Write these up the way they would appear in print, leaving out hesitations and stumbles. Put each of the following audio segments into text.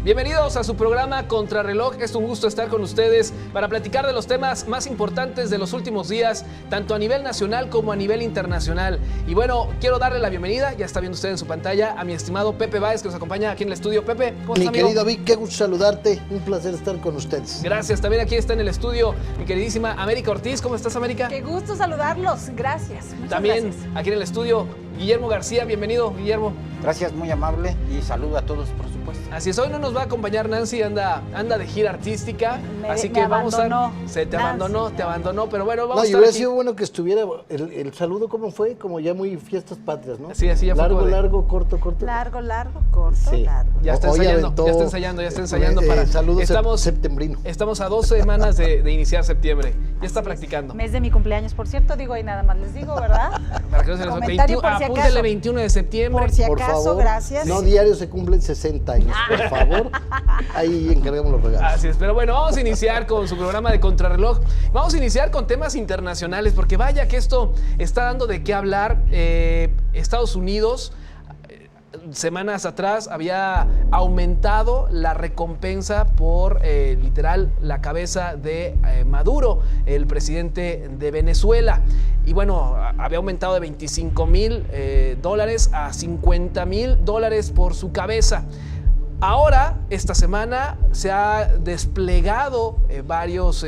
Bienvenidos a su programa Contrarreloj. Es un gusto estar con ustedes para platicar de los temas más importantes de los últimos días, tanto a nivel nacional como a nivel internacional. Y bueno, quiero darle la bienvenida, ya está viendo usted en su pantalla, a mi estimado Pepe Báez, que nos acompaña aquí en el estudio. Pepe, ¿cómo estás, amigo? Mi querido Vic, qué gusto saludarte, un placer estar con ustedes. Gracias, también aquí está en el estudio mi queridísima América Ortiz. ¿Cómo estás, América? Qué gusto saludarlos, gracias. También gracias. aquí en el estudio Guillermo García, bienvenido, Guillermo. Gracias, muy amable, y saludo a todos, por supuesto. Así es, hoy no nos va a acompañar Nancy, anda de gira artística, así que me vamos abandonó. te abandonó, pero bueno, vamos No, a y estar hubiera aquí. sido bueno que estuviera, el saludo, ¿cómo fue? Como ya muy fiestas patrias, ¿no? Sí, así ya fue largo, como de- largo, corto, corto. Largo, corto, Sí. largo. Ya está Hoy ensayando, aventó, ya está ensayando para... saludos septembrino. Estamos a 2 semanas de iniciar septiembre, ya está Así es. practicando. Mes de mi cumpleaños, por cierto, digo, y nada más les digo, ¿verdad? Para que no se les Comentario por si apúntele acaso. 21 de septiembre. Por si Por acaso, favor, gracias. no diario se cumplen 60 años, por favor. Ahí encargamos los regalos. Así es, pero bueno, vamos a iniciar con su programa de Contrarreloj. Vamos a iniciar con temas internacionales, porque vaya que esto está dando de qué hablar. Estados Unidos, semanas atrás, había aumentado la recompensa por, literal, la cabeza de Maduro, el presidente de Venezuela. Y bueno, había aumentado de $25,000 a $50,000 por su cabeza. Ahora, esta semana, se ha desplegado varios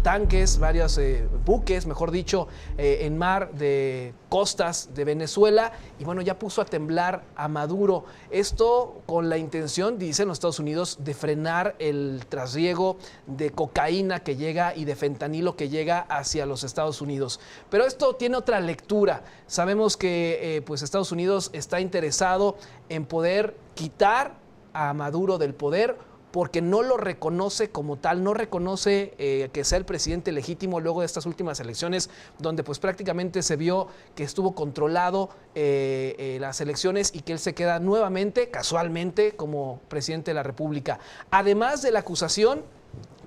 tanques, varios buques, mejor dicho, en mar de costas de Venezuela, y bueno, ya puso a temblar a Maduro. Esto con la intención, dicen los Estados Unidos, de frenar el trasiego de cocaína que llega y de fentanilo que llega hacia los Estados Unidos. Pero esto tiene otra lectura. Sabemos que pues Estados Unidos está interesado en poder quitar a Maduro del poder porque no lo reconoce como tal, no reconoce que sea el presidente legítimo luego de estas últimas elecciones, donde pues prácticamente se vio que estuvo controlado las elecciones y que él se queda nuevamente, casualmente, como presidente de la República. Además de la acusación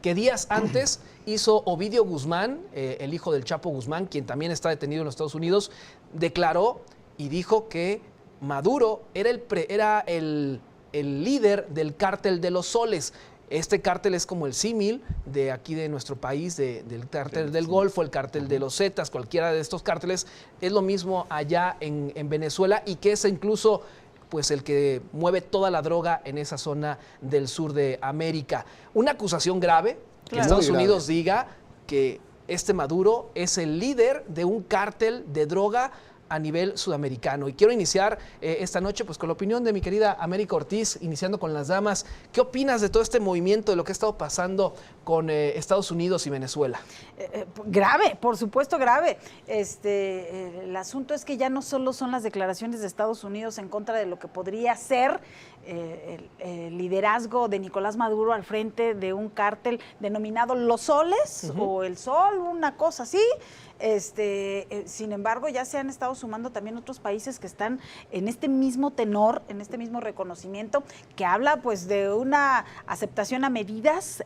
que días antes hizo Ovidio Guzmán, el hijo del Chapo Guzmán, quien también está detenido en los Estados Unidos, declaró y dijo que Maduro era el líder del cártel de los soles. Este cártel es como el símil de aquí de nuestro país, del cártel del Golfo, el cártel de los Zetas, cualquiera de estos cárteles. Es lo mismo allá en Venezuela, y que es incluso pues el que mueve toda la droga en esa zona del sur de América. Una acusación grave, que Claro. Estados Muy grave. Unidos diga que este Maduro es el líder de un cártel de droga a nivel sudamericano. Y quiero iniciar esta noche pues con la opinión de mi querida América Ortiz, iniciando con las damas. ¿Qué opinas de todo este movimiento, de lo que ha estado pasando con Estados Unidos y Venezuela? Grave, por supuesto grave. El asunto es que ya no solo son las declaraciones de Estados Unidos en contra de lo que podría ser el liderazgo de Nicolás Maduro al frente de un cártel denominado Los Soles, o El Sol, una cosa así. Sin embargo, ya se han estado sumando también otros países que están en este mismo tenor, en este mismo reconocimiento, que habla pues de una aceptación a medidas,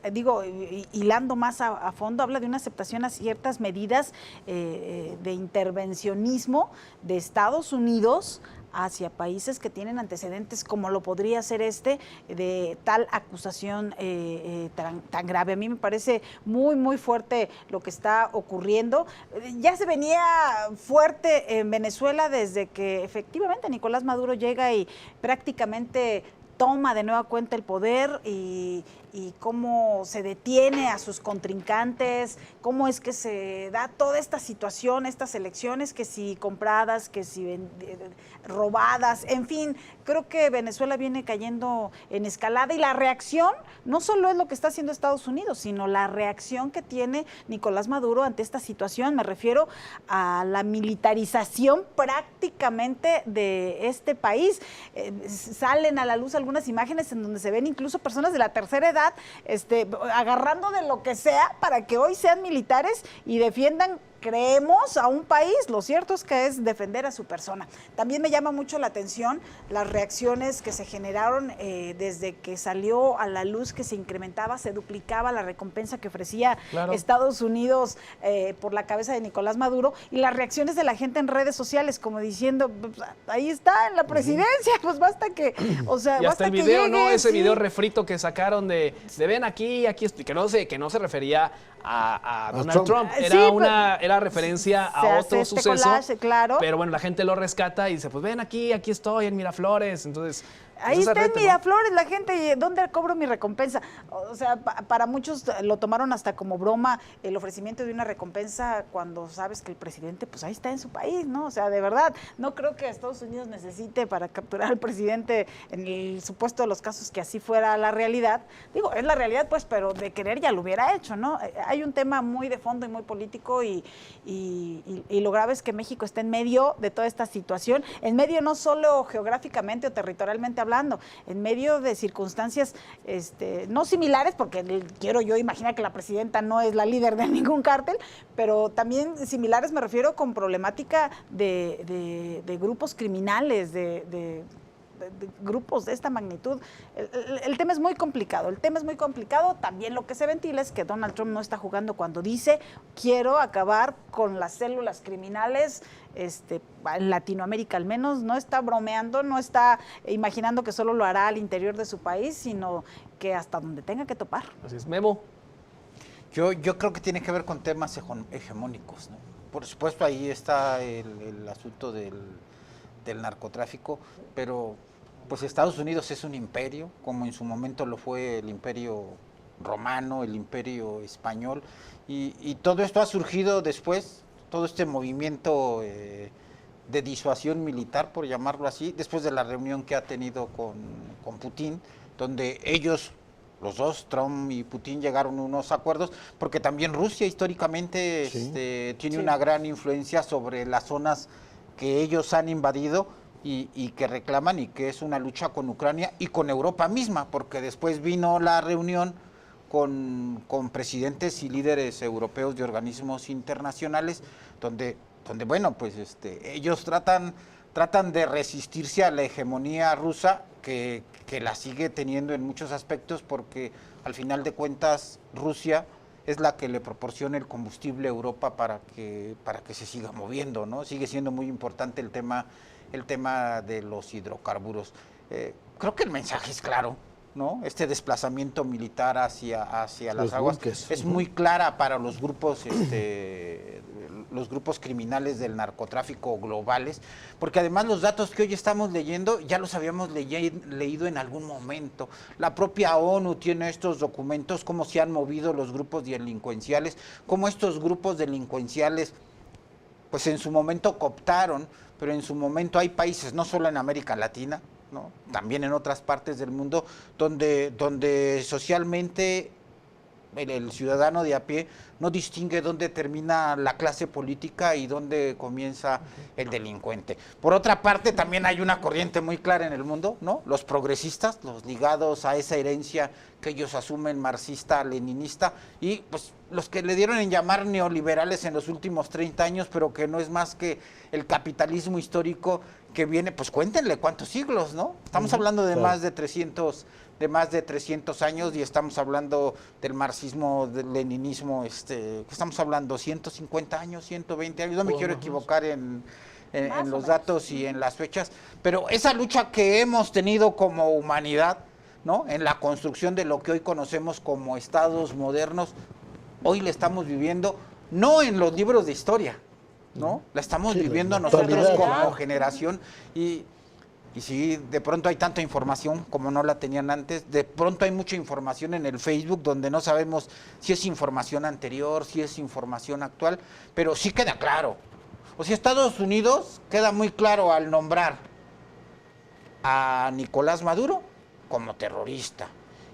hilando más a fondo, habla de una aceptación a ciertas medidas de intervencionismo de Estados Unidos hacia países que tienen antecedentes como lo podría ser de tal acusación tan grave. A mí me parece muy, muy fuerte lo que está ocurriendo. Ya se venía fuerte en Venezuela desde que efectivamente Nicolás Maduro llega y prácticamente toma de nueva cuenta el poder, y cómo se detiene a sus contrincantes, cómo es que se da toda esta situación, estas elecciones, que si compradas, que si robadas, en fin, creo que Venezuela viene cayendo en escalada, y la reacción no solo es lo que está haciendo Estados Unidos, sino la reacción que tiene Nicolás Maduro ante esta situación. Me refiero a la militarización prácticamente de este país. Salen a la luz algunas imágenes en donde se ven incluso personas de la tercera edad agarrando de lo que sea para que hoy sean militares y defiendan creemos a un país, lo cierto es que es defender a su persona. También me llama mucho la atención las reacciones que se generaron desde que salió a la luz que se incrementaba, se duplicaba la recompensa que ofrecía Estados Unidos por la cabeza de Nicolás Maduro, y las reacciones de la gente en redes sociales como diciendo, pues, ahí está en la presidencia, pues basta que, o sea, y hasta basta el que video, llegue, ¿no? Ese sí. video refrito que sacaron de ven aquí, que no se refería a Donald Trump. Era referencia a otro suceso. Collage, claro. Pero bueno, la gente lo rescata y dice, pues ven aquí estoy en Miraflores. Entonces, ahí está en Miraflores, ¿no? La gente, ¿dónde cobro mi recompensa? O sea, para muchos lo tomaron hasta como broma el ofrecimiento de una recompensa cuando sabes que el presidente, pues ahí está en su país, ¿no? O sea, de verdad, no creo que Estados Unidos necesite para capturar al presidente en el supuesto de los casos que así fuera la realidad. Digo, es la realidad, pues, pero de querer ya lo hubiera hecho, ¿no? Hay un tema muy de fondo y muy político y lo grave es que México está en medio de toda esta situación, en medio no solo geográficamente o territorialmente hablando, en medio de circunstancias no similares, porque quiero yo imaginar que la presidenta no es la líder de ningún cártel, pero también similares me refiero con problemática de grupos criminales, de grupos de esta magnitud. El tema es muy complicado, también lo que se ventila es que Donald Trump no está jugando cuando dice quiero acabar con las células criminales en Latinoamérica al menos, no está bromeando, no está imaginando que solo lo hará al interior de su país, sino que hasta donde tenga que topar. Así es, Memo. Yo creo que tiene que ver con temas hegemónicos, ¿no? Por supuesto, ahí está el asunto del narcotráfico, pero pues Estados Unidos es un imperio, como en su momento lo fue el imperio romano, el imperio español, y todo esto ha surgido después, todo este movimiento de disuasión militar, por llamarlo así, después de la reunión que ha tenido con Putin, donde ellos, los dos, Trump y Putin, llegaron a unos acuerdos, porque también Rusia históricamente tiene una gran influencia sobre las zonas que ellos han invadido y que reclaman, y que es una lucha con Ucrania y con Europa misma, porque después vino la reunión con presidentes y líderes europeos de organismos internacionales, donde bueno, pues ellos tratan de resistirse a la hegemonía rusa, que la sigue teniendo en muchos aspectos, porque al final de cuentas Rusia es la que le proporciona el combustible a Europa para que se siga moviendo, ¿no? Sigue siendo muy importante el tema de los hidrocarburos. Creo que el mensaje es claro, ¿no? Este desplazamiento militar hacia las aguas es muy clara para los grupos criminales del narcotráfico globales, porque además los datos que hoy estamos leyendo ya los habíamos leído en algún momento. La propia ONU tiene estos documentos, cómo se han movido los grupos delincuenciales, cómo estos grupos delincuenciales pues en su momento cooptaron, pero en su momento hay países, no solo en América Latina, ¿no? También en otras partes del mundo, donde socialmente el ciudadano de a pie no distingue dónde termina la clase política y dónde comienza el delincuente. Por otra parte, también hay una corriente muy clara en el mundo, ¿no? Los progresistas, los ligados a esa herencia que ellos asumen marxista-leninista, y pues los que le dieron en llamar neoliberales en los últimos 30 años, pero que no es más que el capitalismo histórico que viene, pues cuéntenle cuántos siglos, ¿no? Estamos hablando de más de 300 años, y estamos hablando del marxismo, del leninismo, estamos hablando 150 años, 120 años, no me quiero equivocar en los datos y en las fechas, pero esa lucha que hemos tenido como humanidad, ¿no? En la construcción de lo que hoy conocemos como estados modernos, hoy la estamos viviendo, no en los libros de historia, ¿no? La estamos viviendo nosotros como generación, y si de pronto hay tanta información como no la tenían antes, de pronto hay mucha información en el Facebook donde no sabemos si es información anterior, si es información actual, pero sí queda claro. O sea, Estados Unidos queda muy claro al nombrar a Nicolás Maduro como terrorista.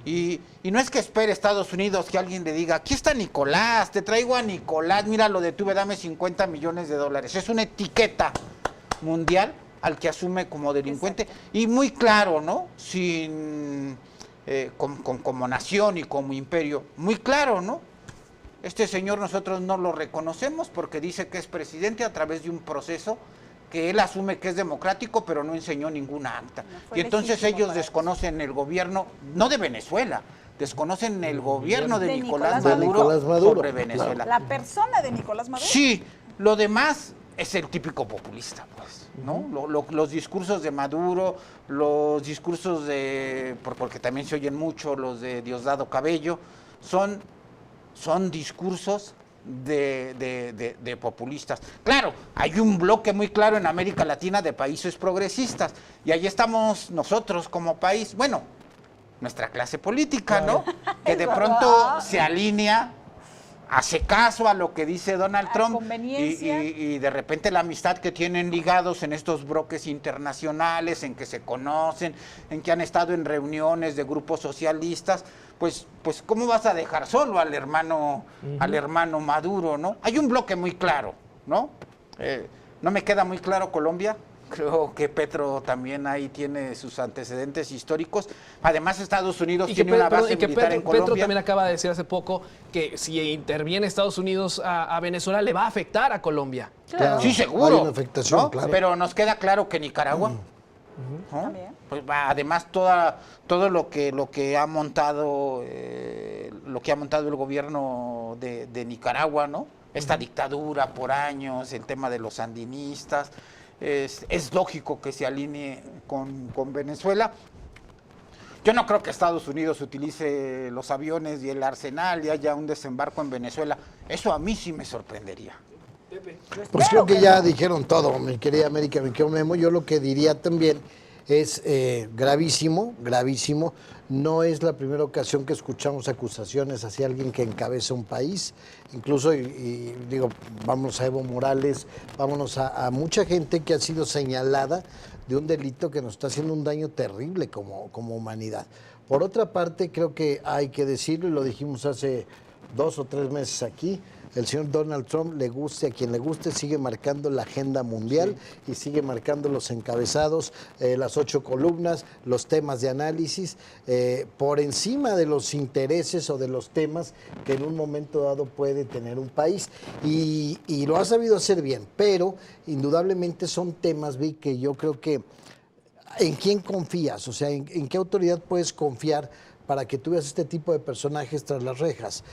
Y no es que espere Estados Unidos que alguien le diga, aquí está Nicolás, te traigo a Nicolás, mira, lo detuve, dame $50 millones. Es una etiqueta mundial al que asume como delincuente. Exacto. Y muy claro, ¿no? Como nación y como imperio, muy claro, ¿no? Este señor nosotros no lo reconocemos porque dice que es presidente a través de un proceso que él asume que es democrático, pero no enseñó ninguna acta. No y entonces legítimo ellos para desconocen el gobierno, no de Venezuela, desconocen el gobierno de Nicolás Maduro sobre Venezuela. La persona de Nicolás Maduro. Sí, lo demás es el típico populista, pues, ¿no? Los discursos de Maduro, los discursos de, porque también se oyen mucho, los de Diosdado Cabello, son discursos de populistas. Claro, hay un bloque muy claro en América Latina de países progresistas, y ahí estamos nosotros como país, bueno, nuestra clase política, ¿no? Que de pronto se alinea, hace caso a lo que dice Donald Trump y de repente la amistad que tienen ligados en estos bloques internacionales, en que se conocen, en que han estado en reuniones de grupos socialistas, pues ¿cómo vas a dejar solo al hermano Maduro, ¿no? Hay un bloque muy claro, ¿no? No me queda muy claro Colombia. Creo que Petro también ahí tiene sus antecedentes históricos. Además, Estados Unidos tiene una base militar en Colombia. Petro también acaba de decir hace poco que si interviene Estados Unidos a Venezuela le va a afectar a Colombia. Claro. Sí, seguro. Hay una afectación, ¿no? claro. Pero nos queda claro que Nicaragua, ¿no? Pues, además todo lo que ha montado el gobierno de Nicaragua, ¿no? Esta dictadura por años, el tema de los sandinistas. Es lógico que se alinee con Venezuela. Yo no creo que Estados Unidos utilice los aviones y el arsenal y haya un desembarco en Venezuela. Eso a mí sí me sorprendería. Pues creo que ya dijeron todo, mi querida América, mi querido Memo. Yo lo que diría también es gravísimo, gravísimo. No es la primera ocasión que escuchamos acusaciones hacia alguien que encabeza un país. Incluso, y digo, vámonos a Evo Morales, vámonos a mucha gente que ha sido señalada de un delito que nos está haciendo un daño terrible como humanidad. Por otra parte, creo que hay que decirlo, y lo dijimos hace 2 o 3 meses aquí, el señor Donald Trump, le guste a quien le guste, sigue marcando la agenda mundial y sigue marcando los encabezados, las 8 columnas, los temas de análisis, por encima de los intereses o de los temas que en un momento dado puede tener un país. Y lo ha sabido hacer bien, pero indudablemente son temas, Vic, que yo creo que ¿en quién confías? O sea, ¿en qué autoridad puedes confiar para que tú veas este tipo de personajes tras las rejas?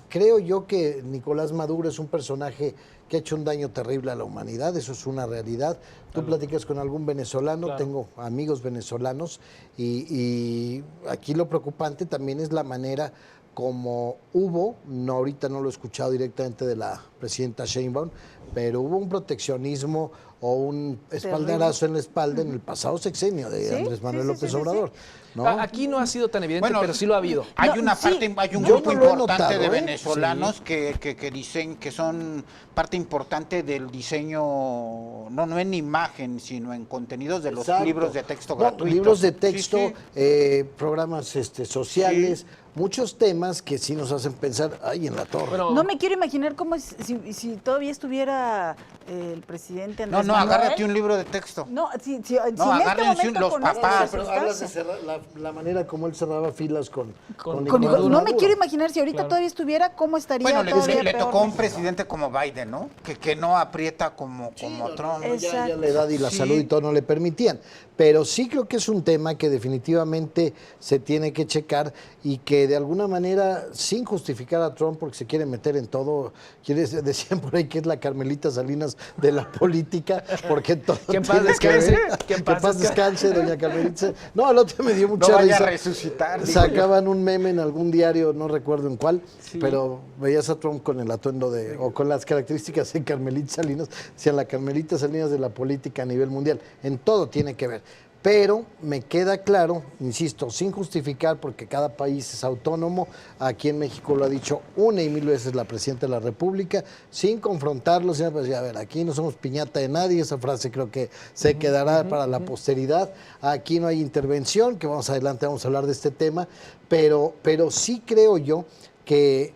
Creo yo que Nicolás Maduro es un personaje que ha hecho un daño terrible a la humanidad, eso es una realidad. Tú platicas con algún venezolano, tengo amigos venezolanos, y aquí lo preocupante también es la manera como hubo, no, ahorita no lo he escuchado directamente de la presidenta Sheinbaum, pero hubo un proteccionismo o un espaldarazo en la espalda en el pasado sexenio de Andrés Manuel López Obrador. ¿No? Aquí no ha sido tan evidente, Bueno, pero sí lo ha habido. Hay No, una sí. parte, hay un Yo grupo no lo he importante notado, de ¿eh? venezolanos que dicen que son parte importante del diseño, no en imagen, sino en contenidos de los Exacto. libros de texto No, gratuitos. libros de texto, Sí, sí. programas sociales, muchos temas que sí nos hacen pensar, ay, en la torre. Bueno, No me quiero imaginar cómo es, si todavía estuviera el presidente Andrés No, Manuel. agárrate un libro de texto. No, si en este agárrense momento los con papás. estas Pero hablas de circunstancias. la manera como él cerraba filas con Con Nicolás No me Maduro. quiero imaginar si ahorita todavía estuviera, cómo estaría Bueno, todavía le peor tocó a un México. presidente como Biden, ¿no? Que no aprieta como Trump. Ya la edad y la Sí. salud y todo no le permitían. Pero sí creo que es un tema que definitivamente se tiene que checar y que de alguna manera, sin justificar a Trump porque se quiere meter en todo, decían por ahí que es la Carmelita Salinas de la política, porque todo Que en paz tiene que descanse, ver. que en Que paz paz descanse, doña Carmelita. No, el otro me dio No mucha vaya a risa. resucitar. digo yo. Sacaban un meme en algún diario, no recuerdo en cuál, pero veías a Trump con el atuendo o con las características de Carmelita Salinas, decían la Carmelita Salinas de la política a nivel mundial. En todo tiene que ver. Pero me queda claro, insisto, sin justificar, porque cada país es autónomo, aquí en México lo ha dicho 1 y 1000 veces la Presidenta de la República, sin confrontarlo, sino pues, a ver, aquí no somos piñata de nadie, esa frase creo que se quedará para la posteridad, aquí no hay intervención, que más adelante vamos a hablar de este tema, pero sí creo yo que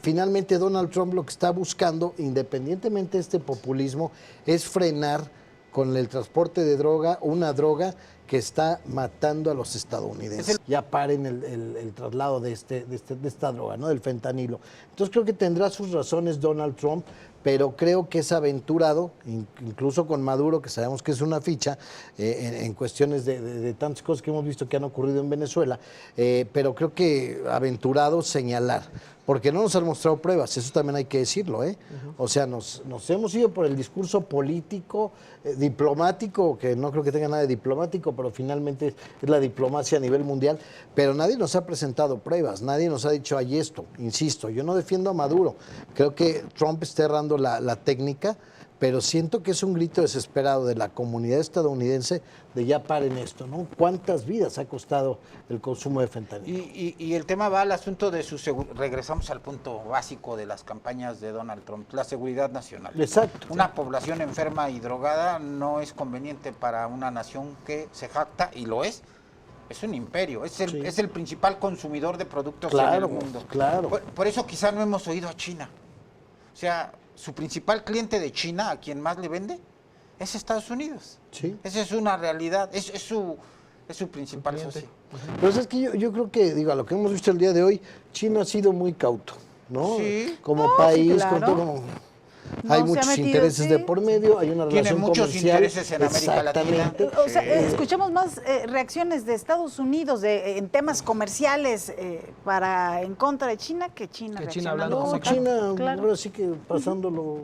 finalmente Donald Trump lo que está buscando, independientemente de este populismo, es frenar con el transporte de droga, una droga que está matando a los estadounidenses. Ya paren el traslado de esta droga, ¿no? Del fentanilo. Entonces creo que tendrá sus razones Donald Trump, pero creo que es aventurado, incluso con Maduro, que sabemos que es una ficha, en cuestiones de tantas cosas que hemos visto que han ocurrido en Venezuela, pero creo que aventurado señalar, porque no nos han mostrado pruebas, eso también hay que decirlo, ¿eh? O sea, nos hemos ido por el discurso político, diplomático, que no creo que tenga nada de diplomático, pero finalmente es la diplomacia a nivel mundial, pero nadie nos ha presentado pruebas, nadie nos ha dicho, hay esto, insisto, yo no defiendo a Maduro, creo que Trump está errando la técnica, pero siento que es un grito desesperado de la comunidad estadounidense de ya paren esto, ¿no? ¿Cuántas vidas ha costado el consumo de fentanilo? Y el tema va al asunto de su seguridad. Regresamos al punto básico de las campañas de Donald Trump, la seguridad nacional. Exacto. Una población enferma y drogada no es conveniente para una nación que se jacta, y lo es un imperio, es el principal consumidor de productos en el mundo. Claro. Por eso quizá no hemos oído a China. O sea, su principal cliente de China, a quien más le vende, es Estados Unidos. Sí. Esa es una realidad, es su principal socio. Pero es que yo creo que, digo, a lo que hemos visto el día de hoy, China ha sido muy cauto, ¿no? Sí. Como país, sí, claro. con todo. No Hay se ha muchos metido, intereses sí. de por medio, hay una Tiene relación muchos comercial. intereses en América Latina. Exactamente. O sea, escuchamos más reacciones de Estados Unidos en temas comerciales en contra de China que China Que China reaccionando hablando como No, como tal. China, Claro. ahora sí que pasándolo.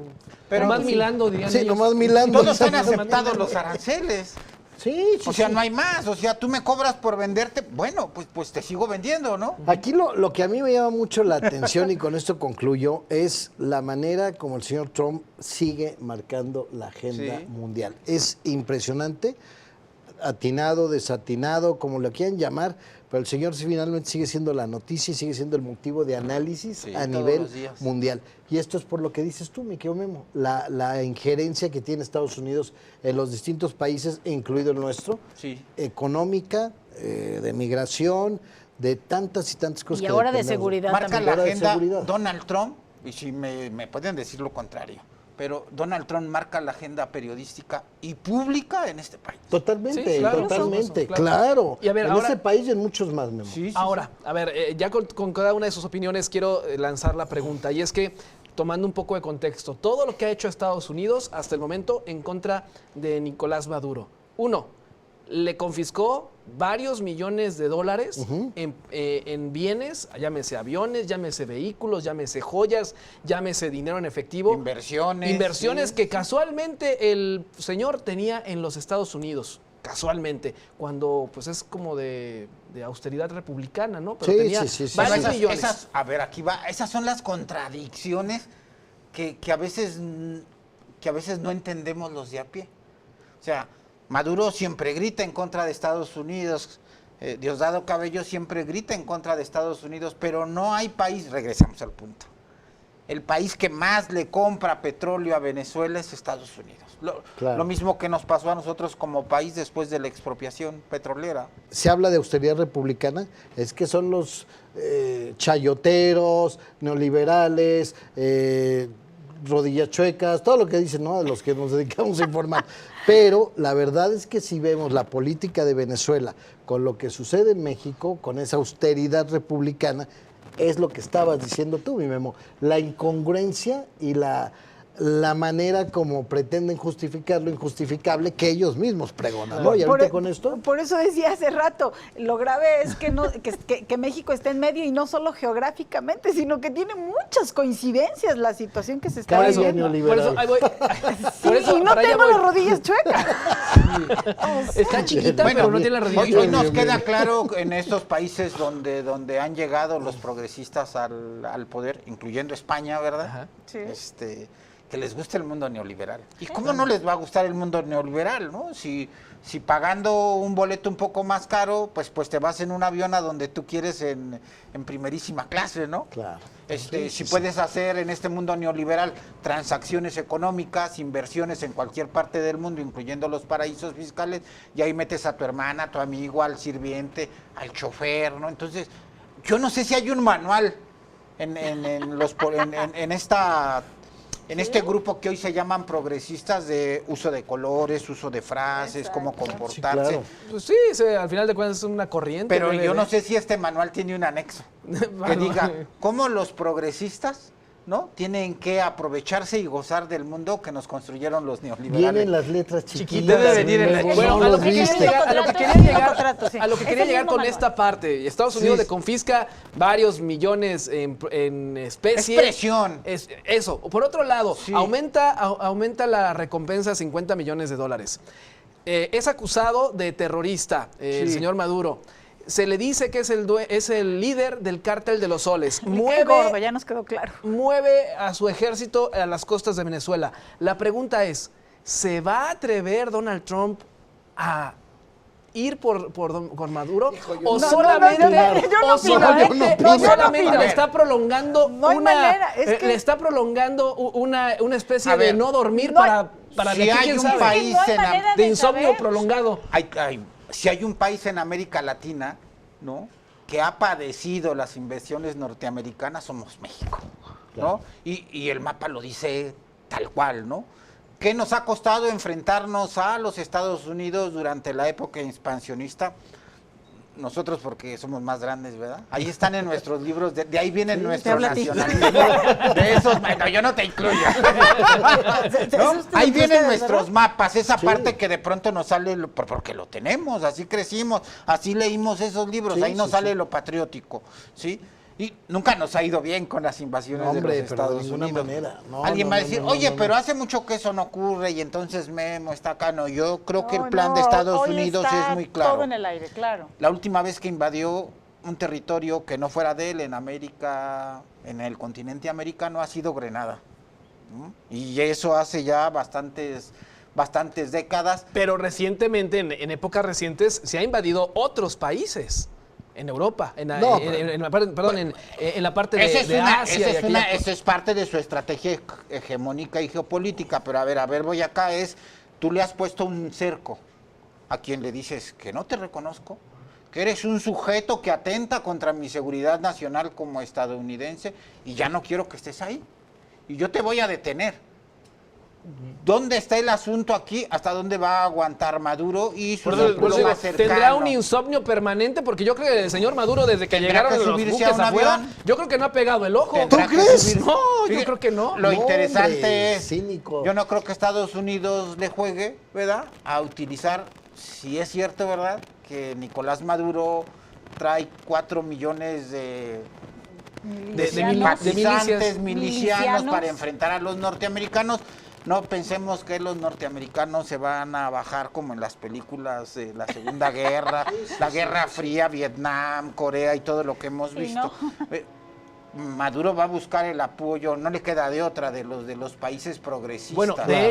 Pero más sí. milando, dirían Sí, ellos. nomás milando. Todos han Exactamente. aceptado los aranceles. Sí, sí, O sea, sí. no hay más. O sea, tú me cobras por venderte. Bueno, pues te sigo vendiendo, ¿no? Aquí lo que a mí me llama mucho la atención, y con esto concluyo, es la manera como el señor Trump sigue marcando la agenda Sí. mundial. Es impresionante, atinado, desatinado, como lo quieran llamar, pero el señor finalmente sigue siendo la noticia y sigue siendo el motivo de análisis Sí, a todos nivel los días. mundial. Y esto es por lo que dices tú, mi querido Memo, la injerencia que tiene Estados Unidos en los distintos países, incluido el nuestro, Sí. económica, de migración, de tantas y tantas cosas Y que ahora de dependemos. seguridad Marca también. la Ahora de agenda seguridad. Donald Trump, y si me pueden decir lo contrario, pero Donald Trump marca la agenda periodística y pública en este país. Totalmente, Sí, claro, totalmente, claro. claro. Y a ver, en ahora- este país y en muchos más, Memo. Ahora, a ver, ya con cada una de sus opiniones quiero lanzar la pregunta, y es que, tomando un poco de contexto, todo lo que ha hecho Estados Unidos hasta el momento en contra de Nicolás Maduro. Uno, le confiscó varios millones de dólares en bienes, llámese aviones, llámese vehículos, llámese joyas, llámese dinero en efectivo. Inversiones sí, que casualmente el señor tenía en los Estados Unidos. Casualmente, cuando pues es como de austeridad republicana, ¿no? Pero Sí, tenía sí. varios Pero millones. a ver, aquí va. Esas son las contradicciones que a veces no entendemos los de a pie. O sea, Maduro siempre grita en contra de Estados Unidos, Diosdado Cabello siempre grita en contra de Estados Unidos, pero no hay país, regresamos al punto. El país que más le compra petróleo a Venezuela es Estados Unidos. Claro. Lo mismo que nos pasó a nosotros como país después de la expropiación petrolera. Se habla de austeridad republicana, es que son los chayoteros, neoliberales, rodillas chuecas, todo lo que dicen, ¿no? De los que nos dedicamos a informar. Pero la verdad es que si vemos la política de Venezuela con lo que sucede en México, con esa austeridad republicana, es lo que estabas diciendo tú, mi Memo, la incongruencia y la manera como pretenden justificar lo injustificable que ellos mismos pregonan, ¿no? Y ahorita con esto... Por eso decía hace rato, lo grave es que México está en medio, y no solo geográficamente, sino que tiene muchas coincidencias la situación que se está Cada viviendo. neoliberal. Por eso, ahí voy. Sí, Por eso, y no para allá tengo voy. las rodillas chuecas. Está chiquita, Bueno, pero no tiene la rodilla. Hoy chueca. nos queda claro en estos países donde han llegado los progresistas al poder, incluyendo España, ¿verdad? Ajá. Sí. Que les gusta el mundo neoliberal. ¿Y cómo no les va a gustar el mundo neoliberal, no? Si pagando un boleto un poco más caro, pues te vas en un avión a donde tú quieres en primerísima clase, ¿no? Claro. Si puedes hacer en este mundo neoliberal transacciones económicas, inversiones en cualquier parte del mundo, incluyendo los paraísos fiscales, y ahí metes a tu hermana, a tu amigo, al sirviente, al chofer, ¿no? Entonces, yo no sé si hay un manual en en este grupo que hoy se llaman progresistas de uso de colores, uso de frases, cómo comportarse. Sí, claro. Pues sí, al final de cuentas es una corriente. Pero BBB. yo no sé si este manual tiene un anexo que Bueno. diga cómo los progresistas, ¿no?, tienen que aprovecharse y gozar del mundo que nos construyeron los neoliberales. Vienen las letras chiquitas. Chiquita debe venir en la- luego Bueno, no a lo los que quería viste. llegar, a lo que Contrato, quería es el llegar, mismo contrato, sí. a lo que Es quería el llegar mismo con manual. esta parte. Estados Unidos Sí. le confisca varios millones en especie. Es presión. Eso. Por otro lado, Sí. aumenta la recompensa a $50 millones. Es acusado de terrorista, el Sí. señor Maduro. Se le dice que es el líder del cártel de los soles. Qué gordo, ya nos quedó claro. Mueve a su ejército a las costas de Venezuela. La pregunta es, ¿se va a atrever Donald Trump a ir por Maduro? ¿O no, solamente, no, yo no o opino, solamente, no, o yo no solamente opino. le está prolongando No hay manera, es que- le está prolongando una especie A ver, de no dormir no hay- para si de aquí, hay quién un sabe, país no hay en la- manera de insomnio saber. prolongado. Si hay un país en América Latina, ¿no?, que ha padecido las invasiones norteamericanas, somos México, ¿no? Y el mapa lo dice tal cual, ¿no? ¿Qué nos ha costado enfrentarnos a los Estados Unidos durante la época expansionista? Nosotros porque somos más grandes, ¿verdad? Ahí están en nuestros libros, de ahí vienen nuestros habla a ti. nacionalismos. De esos, bueno, yo no te incluyo. ¿No? Ahí vienen nuestros mapas, esa parte que de pronto nos sale, porque lo tenemos, así crecimos, así leímos esos libros, Sí, ahí nos sí, sale sí. lo patriótico, ¿sí? Y nunca nos ha ido bien con las invasiones No, hombre, de los pero de Estados ninguna Unidos. manera. No, Alguien no, va a no, decir, no, oye, no, pero no. hace mucho que eso no ocurre y entonces Memo está acá. No, yo creo que el No, plan de no, Estados hoy Unidos está es muy claro. todo en el aire, claro. La última vez que invadió un territorio que no fuera de él en América, en el continente americano, ha sido Grenada. ¿No? Y eso hace ya bastantes décadas. Pero recientemente, en épocas recientes, se ha invadido otros países. En Europa, en la parte de, Asia. Eso es parte de su estrategia hegemónica y geopolítica. Pero a ver, voy acá, tú le has puesto un cerco a quien le dices que no te reconozco, que eres un sujeto que atenta contra mi seguridad nacional como estadounidense y ya no quiero que estés ahí. Y yo te voy a detener. ¿Dónde está el asunto aquí? ¿Hasta dónde va a aguantar Maduro y su círculo más cercano? Tendrá un insomnio permanente porque yo creo que el señor Maduro desde que ¿Tendrá llegaron que los subirse a buques un afuera, avión? yo creo que no ha pegado el ojo. Tendrá ¿Tú que crees? subir- No, yo Fíjate, creo que no. Lo No, interesante hombre, es, cínico. yo no creo que Estados Unidos le juegue, ¿verdad?, a utilizar, si es cierto, ¿verdad?, que Nicolás Maduro trae 4 millones de simpatizantes, milicianos para enfrentar a los norteamericanos. No pensemos que los norteamericanos se van a bajar como en las películas de la Segunda Guerra, la Guerra Fría, Vietnam, Corea y todo lo que hemos visto. Maduro va a buscar el apoyo, no le queda de otra, de los países progresistas. Bueno, de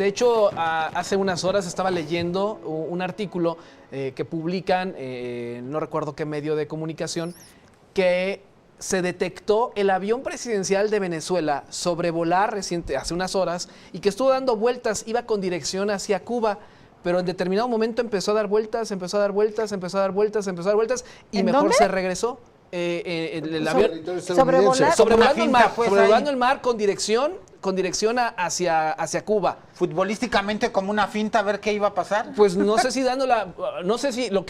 hecho, hace unas horas estaba leyendo un artículo que publican, no recuerdo qué medio de comunicación, que se detectó el avión presidencial de Venezuela sobrevolar hace unas horas y que estuvo dando vueltas, iba con dirección hacia Cuba, pero en determinado momento empezó a dar vueltas y ¿En mejor dónde? se regresó. El avión Sobrevolar. sobrevolando el mar, pues, sobrevolando ahí. el mar con dirección hacia Cuba. Futbolísticamente como una finta a ver qué iba a pasar. Pues no sé si lo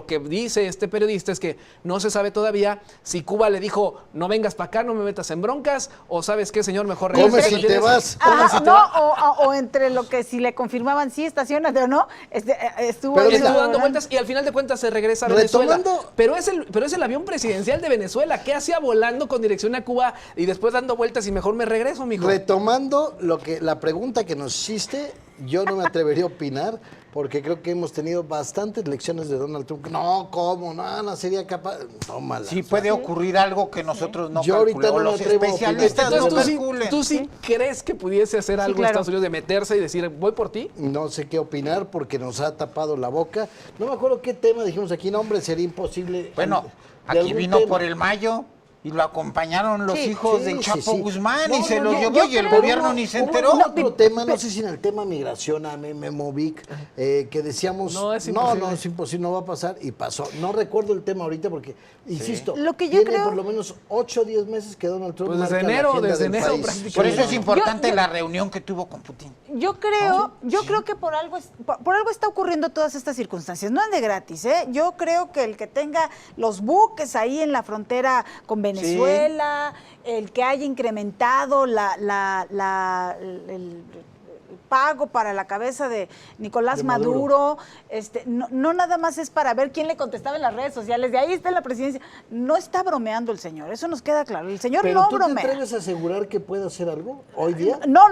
que dice este periodista es que no se sabe todavía si Cuba le dijo no vengas para acá, no me metas en broncas, o sabes qué, señor, mejor Come regresa. si te vas. Ajá, no, o entre lo que si le confirmaban sí, estacionate o no, estuvo Pero ahí Estuvo dando volando. vueltas y al final de cuentas se regresa a Venezuela. Retomando- Pero es el avión presidencial de Venezuela. ¿Qué hacía volando con dirección a Cuba y después dando vueltas y mejor me regreso, mijo? Retomando la pregunta que nos hiciste, yo no me atrevería a opinar porque creo que hemos tenido bastantes lecciones de Donald Trump. No, ¿cómo? No sería capaz. No, mala. Sí O sea, puede ocurrir algo que nosotros no Yo ahorita calculamos. no me Los atrevo a especialistas opinar. no Entonces, calculen. ¿tú sí crees que pudiese hacer algo claro. Estados Unidos de meterse y decir, voy por ti? No sé qué opinar porque nos ha tapado la boca. No me acuerdo qué tema dijimos aquí. No, hombre, sería imposible. Bueno, De aquí algún vino tema. por el Mayo. Y lo acompañaron los Sí. hijos Sí, del sí, Chapo sí. Guzmán No, y se no, los no, llevó yo y el creo- gobierno ni se Hubo enteró. otro tema, no sé si en el tema migración, Memovic, que decíamos, No, es no, imposible. es imposible, no va a pasar, y pasó. No recuerdo el tema ahorita porque, insisto, Lo que yo tiene creo- por lo menos 8 o 10 meses que Donald Trump Pues desde marca la enero, agenda desde del enero país. prácticamente. Por eso es Sí, importante Yo- la reunión que tuvo con Putin. Yo creo que por algo está ocurriendo todas estas circunstancias. No es de gratis, ¿eh? Yo creo que el que tenga los buques ahí en la frontera con Venezuela, el que haya incrementado el pago para la cabeza de Nicolás De Maduro. Maduro, no nada más es para ver quién le contestaba en las redes sociales, de ahí está en la presidencia. No está bromeando el señor, eso nos queda claro. El señor Pero no ¿tú te bromea. atreves a asegurar que puede hacer algo hoy día? No.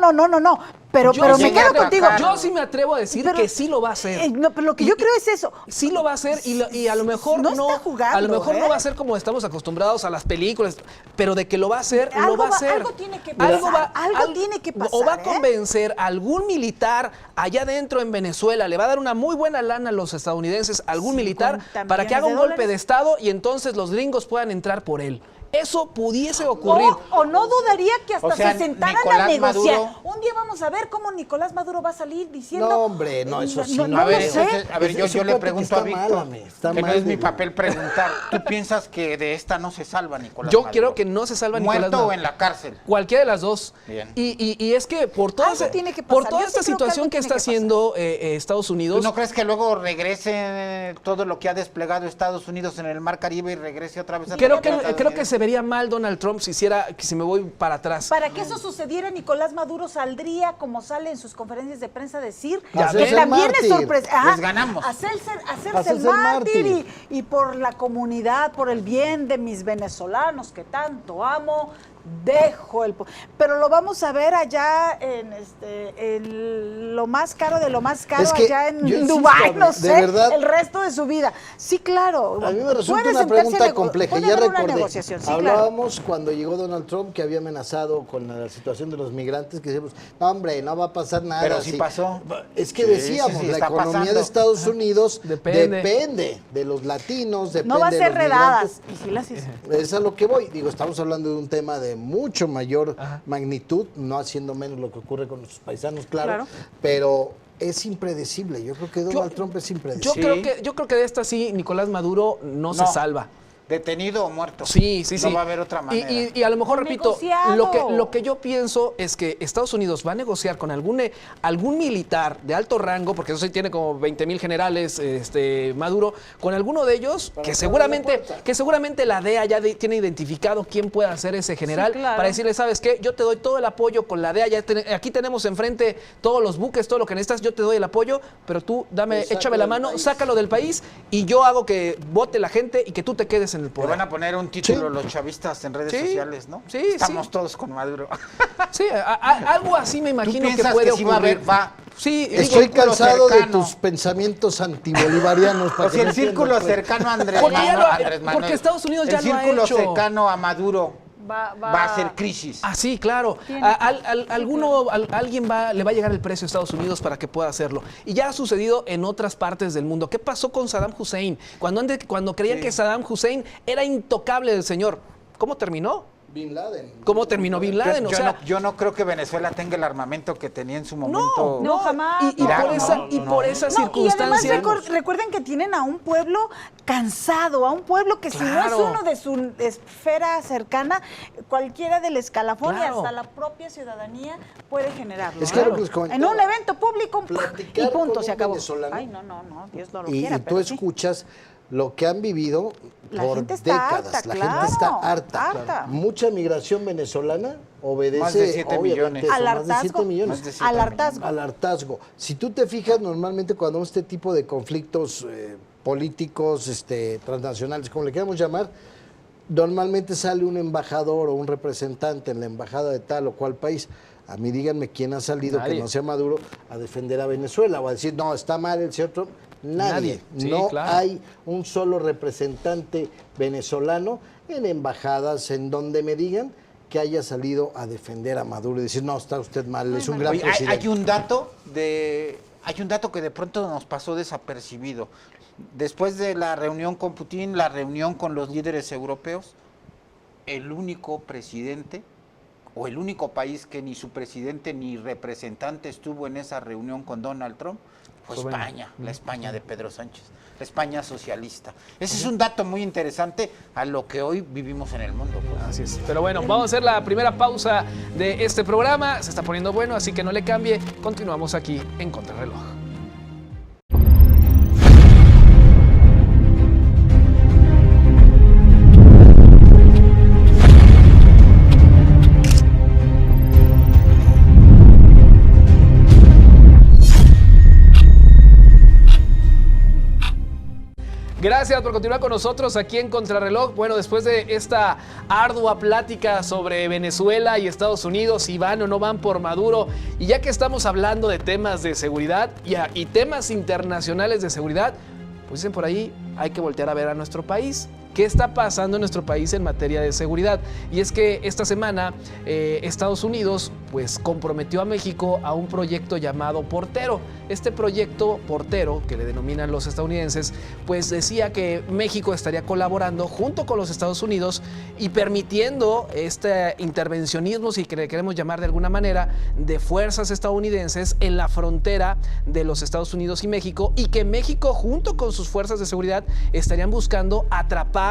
Pero Yo me sí quedo me contigo. atacaron. Yo sí me atrevo a decir Pero- que sí lo va a hacer. No, pero lo que yo creo es eso. Sí lo va a hacer y a lo mejor No no, está jugando, a lo mejor ¿eh? no va a ser como estamos acostumbrados a las películas, pero de que lo va a hacer, lo Algo va a va- hacer. algo tiene que pasar, algo tiene que O va a pasar, ¿eh? convencer a algún militar allá adentro en Venezuela, le va a dar una muy buena lana a los estadounidenses, a algún militar, 50 para que haga un millones de golpe de dólares. estado y entonces los gringos puedan entrar por él. Eso pudiese ocurrir. O no dudaría que hasta O sea, se sentaran Nicolás a negociar. Maduro- Un día vamos a ver cómo Nicolás Maduro va a salir diciendo. No, hombre, no, eso sí, no. No, A lo ver, sé. entonces, a ver, Ese yo cuate le que pregunto a está mal, Víctor, ame, está que no mal, es mi güey. papel preguntar. ¿Tú piensas que de esta no se salva Nicolás Yo Maduro? creo que no se salva Nicolás ¿Muerto Maduro. o en la cárcel? Cualquiera de las dos. Bien. Y es que por toda, Algo tiene que por pasar. toda Yo esta sí creo que situación algo que tiene está que pasar. haciendo Estados Unidos, ¿Tú no crees que luego regrese todo lo que ha desplegado Estados Unidos en el Mar Caribe y regrese otra vez a creo Estados que se vería mal Donald Trump si me voy para atrás. Para que eso sucediera, Nicolás Maduro saldría, como sale en sus conferencias de prensa, a decir Ya que ves. también es Mártir. sorpresa. Les ganamos. Hacerse el mártir y por la comunidad, por el bien de mis venezolanos que tanto amo, dejo pero lo vamos a ver allá en lo más caro de lo más caro, Es que allá en yo insisto, Dubái, no de sé, verdad, el resto de su vida. Sí, claro. A mí me resulta puede una sentarse pregunta a compleja. puede Ya haber una recordé, negociación, sí, claro. hablábamos cuando llegó Donald Trump que había amenazado con la situación de los migrantes, que decíamos, no hombre, no va a pasar nada. Pero sí así". pasó. Es que Sí, decíamos, sí, la está economía pasando. de Estados Unidos Depende. depende de los latinos, depende No va a de ser los redadas. migrantes. Y sí las hizo. Es a lo que voy. Digo, estamos hablando de un tema de mucho mayor Ajá. magnitud, no haciendo menos lo que ocurre con nuestros paisanos, claro, Claro. pero es impredecible. Yo creo que Donald Trump es Yo impredecible. Sí. creo que de esta sí Nicolás Maduro no se salva. ¿Detenido o muerto? Sí. No va a haber otra manera. Y a lo mejor, repito, Negociado. lo que yo pienso es que Estados Unidos va a negociar con algún militar de alto rango, porque eso sí tiene como 20,000 generales, Maduro, con alguno de ellos que seguramente la DEA ya tiene identificado quién pueda ser ese general, Sí, claro. para decirle, ¿sabes qué? Yo te doy todo el apoyo con la DEA, aquí tenemos enfrente todos los buques, todo lo que necesitas, yo te doy el apoyo, pero tú Pues échame la sácalo del mano, país. sácalo del país y yo hago que vote la gente y que tú te quedes en el Le poder. van a poner un título Sí. los chavistas en redes Sí, sociales, ¿no? sí, Estamos sí. todos con Maduro. Sí, algo así me imagino que piensas puede que sí va a ocurrir. haber- Sí, Estoy círculo cansado de cercano. tus pensamientos antibolivarianos. para O que sea, me el círculo entiendas, pues. cercano a Andrés Porque ya lo- Andrés Manuel. porque Estados Unidos ya el lo ha círculo hecho. cercano a Maduro Va- va a ser crisis. Ah, sí, claro. Tiene Alguien le va a llegar el precio a Estados Unidos para que pueda hacerlo. Y ya ha sucedido en otras partes del mundo. ¿Qué pasó con Saddam Hussein? Cuando creían que Saddam Hussein era intocable del señor. ¿Cómo terminó? Bin Laden. ¿Cómo terminó Bin Laden? Yo, O sea, yo no creo que Venezuela tenga el armamento que tenía en su momento. No, jamás. Y Irak, por esa, no, y no. por esa No, y además circunstancia. recuerden que tienen a un pueblo cansado, a un pueblo que si no Claro. es uno de su esfera cercana, cualquiera del escalafón Claro. y hasta la propia ciudadanía puede generarlo. Es que ¿eh? lo que les comentaba. En un evento público Platicar y punto, con se un acabó. venezolano. Ay, no, Dios no lo Y quiera, tú pero sí. escuchas lo que han vivido La por gente está décadas. harta, La claro, gente está harta. harta. Mucha migración venezolana obedece Más de 7 obviamente, millones. eso, Al más de 7 hartazgo. millones. Más de 7 Al hartazgo. Al hartazgo. Si tú te fijas, normalmente cuando este tipo de conflictos políticos, transnacionales, como le queramos llamar, normalmente sale un embajador o un representante en la embajada de tal o cual país. A mí díganme quién ha salido, Nadie. que no sea Maduro, a defender a Venezuela o a decir, no, está mal el señor Trump. Nadie. Sí, no claro. hay un solo representante venezolano en embajadas en donde me digan que haya salido a defender a Maduro y decir, no, está usted mal, es un gran Oye, presidente. hay un dato que de pronto nos pasó desapercibido. Después de la reunión con Putin, la reunión con los líderes europeos, el único presidente o el único país que ni su presidente ni representante estuvo en esa reunión con Donald Trump fue España, la España de Pedro Sánchez, la España socialista. Ese es un dato muy interesante a lo que hoy vivimos en el mundo. Pues. Así es. Pero bueno, vamos a hacer la primera pausa de este programa. Se está poniendo bueno, así que no le cambie. Continuamos aquí en Contrarreloj. Gracias por continuar con nosotros aquí en Contrarreloj. Bueno, después de esta ardua plática sobre Venezuela y Estados Unidos, si van o no van por Maduro, y ya que estamos hablando de temas de seguridad y temas internacionales de seguridad, pues dicen por ahí, hay que voltear a ver a nuestro país. ¿Qué está pasando en nuestro país en materia de seguridad? Y es que esta semana Estados Unidos pues comprometió a México a un proyecto llamado Portero. Este proyecto Portero, que le denominan los estadounidenses, pues decía que México estaría colaborando junto con los Estados Unidos y permitiendo este intervencionismo, si le queremos llamar de alguna manera, de fuerzas estadounidenses en la frontera de los Estados Unidos y México, y que México junto con sus fuerzas de seguridad estarían buscando atrapar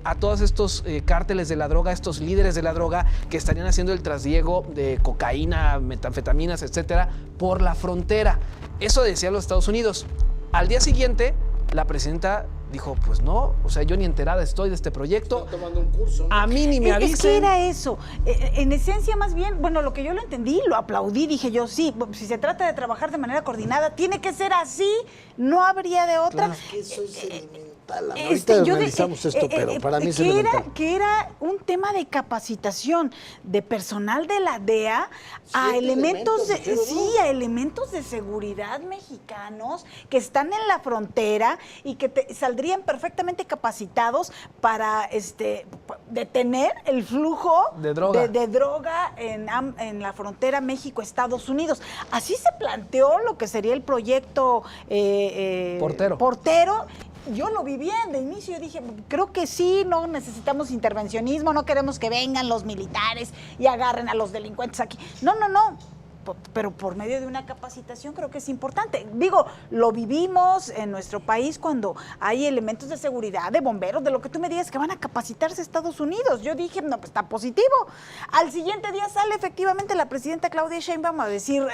a todos estos cárteles de la droga, estos líderes de la droga que estarían haciendo el trasiego de cocaína, metanfetaminas, etcétera, por la frontera. Eso decían los Estados Unidos. Al día siguiente, la presidenta dijo, pues no, o sea, yo ni enterada estoy de este proyecto. Está tomando un curso, ¿no? A mí ni me avisen. Es que era eso. En esencia, más bien, bueno, lo que yo lo entendí, lo aplaudí, dije yo, sí, si se trata de trabajar de manera coordinada, tiene que ser así, no habría de otra. Claro, es que eso es elemental. Ahorita analizamos esto, pero para mí es elemental. Que era un tema de capacitación de personal de la DEA a elementos a elementos de seguridad mexicanos que están en la frontera y que saldrían perfectamente capacitados para detener el flujo de droga, de droga en la frontera México-Estados Unidos. Así se planteó lo que sería el proyecto Portero. Yo lo vi bien de inicio, dije, creo que sí, no necesitamos intervencionismo, no queremos que vengan los militares y agarren a los delincuentes aquí. No. Pero por medio de una capacitación creo que es importante. Digo, lo vivimos en nuestro país cuando hay elementos de seguridad, de bomberos, de lo que tú me digas, que van a capacitarse a Estados Unidos. Yo dije, no, pues está positivo. Al siguiente día sale efectivamente la presidenta Claudia Sheinbaum a decir,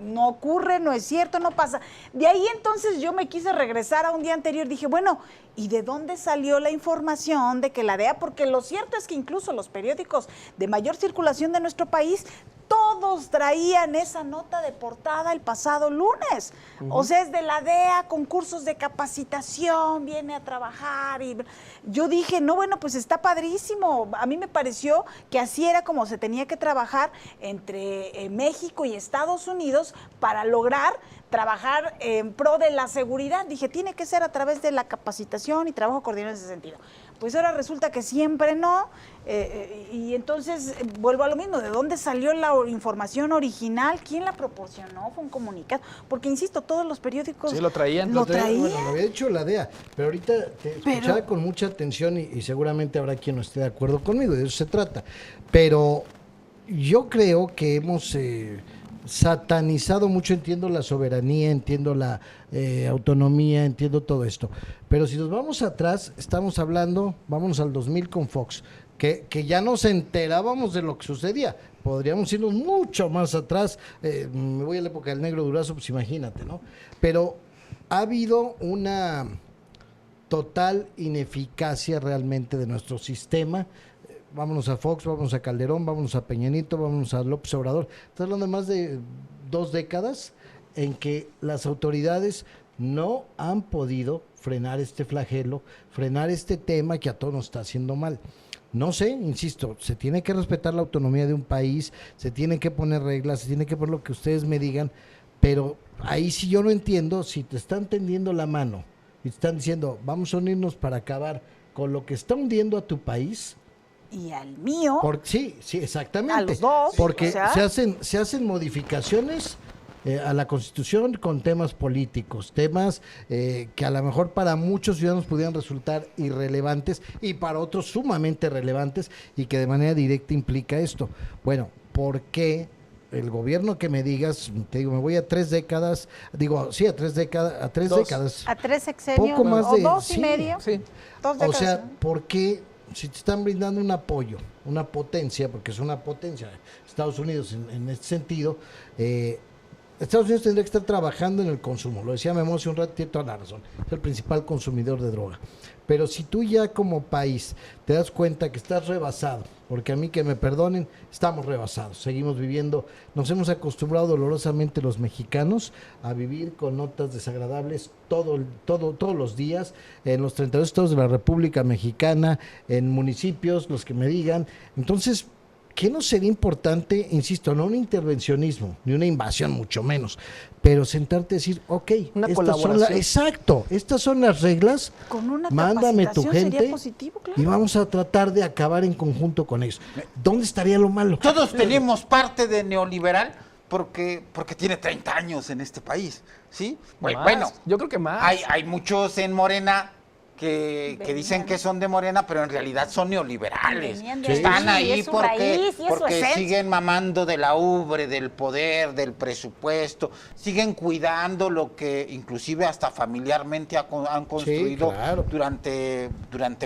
no ocurre, no es cierto, no pasa. De ahí entonces yo me quise regresar a un día anterior, dije, bueno, ¿y de dónde salió la información de que la DEA? Porque lo cierto es que incluso los periódicos de mayor circulación de nuestro país, todos traían esa nota de portada el pasado lunes. O sea, es de la DEA, con cursos de capacitación, viene a trabajar. Y yo dije, no, bueno, pues está padrísimo. A mí me pareció que así era como se tenía que trabajar entre México y Estados Unidos para lograr trabajar en pro de la seguridad. Dije, tiene que ser a través de la capacitación y trabajo coordinado en ese sentido. Pues ahora resulta que siempre no, y entonces vuelvo a lo mismo, ¿de dónde salió la información original? ¿Quién la proporcionó? ¿Fue un comunicado? Porque, insisto, todos los periódicos... Sí, lo traían. Bueno, lo había dicho la DEA, pero ahorita te escuchaba con mucha atención y seguramente habrá quien no esté de acuerdo conmigo, de eso se trata. Pero yo creo que hemos... satanizado mucho, entiendo la soberanía, entiendo la autonomía, entiendo todo esto, pero si nos vamos atrás, estamos hablando, vámonos al 2000 con Fox, que ya nos enterábamos de lo que sucedía, podríamos irnos mucho más atrás, me voy a la época del Negro Durazo, pues imagínate, ¿no? Pero ha habido una total ineficacia realmente de nuestro sistema. Vámonos a Fox, vámonos a Calderón, vámonos a Peña Nieto, vámonos a López Obrador. Estás hablando de más de 2 décadas en que las autoridades no han podido frenar este flagelo, frenar este tema que a todos nos está haciendo mal. No sé, insisto, se tiene que respetar la autonomía de un país, se tiene que poner reglas, se tiene que poner lo que ustedes me digan, pero ahí sí yo no entiendo, si te están tendiendo la mano y te están diciendo, vamos a unirnos para acabar con lo que está hundiendo a tu país, y al mío. Sí, exactamente. A los dos. Porque o sea, se hacen modificaciones a la Constitución con temas políticos, temas que a lo mejor para muchos ciudadanos pudieran resultar irrelevantes y para otros sumamente relevantes y que de manera directa implica esto. Bueno, ¿por qué el gobierno que me digas, te digo, me voy a 3 décadas, digo, sí, a 3 décadas, A 3 sexenios poco más o de, 2 y sí. medio. Sí. 2 O décadas. sea, ¿por qué si te están brindando un apoyo, una potencia, porque es una potencia, Estados Unidos en este sentido, Estados Unidos tendría que estar trabajando en el consumo, lo decía Memo hace un rato, tiene toda la razón, es el principal consumidor de droga, pero si tú ya como país te das cuenta que estás rebasado, porque a mí que me perdonen, estamos rebasados, seguimos viviendo, nos hemos acostumbrado dolorosamente los mexicanos a vivir con notas desagradables todos los días, en los 32 estados de la República Mexicana, en municipios, los que me digan, entonces, ¿qué no sería importante, insisto, no un intervencionismo, ni una invasión, mucho menos, pero sentarte y decir, ok, Una estas colaboración. exacto, estas son las reglas, Con una mándame tu capacitación sería gente positivo, claro. y vamos a tratar de acabar en conjunto con ellos. ¿Dónde estaría lo malo? Todos tenemos parte de neoliberal porque tiene 30 años en este país, ¿sí? Más. Bueno, Yo creo que más. hay muchos en Morena que dicen que son de Morena, pero en realidad son neoliberales. Venían de Están ahí, ahí es su raíz y es su porque esencia. siguen mamando de la ubre, del poder, del presupuesto, siguen cuidando lo que inclusive hasta familiarmente han construido claro. durante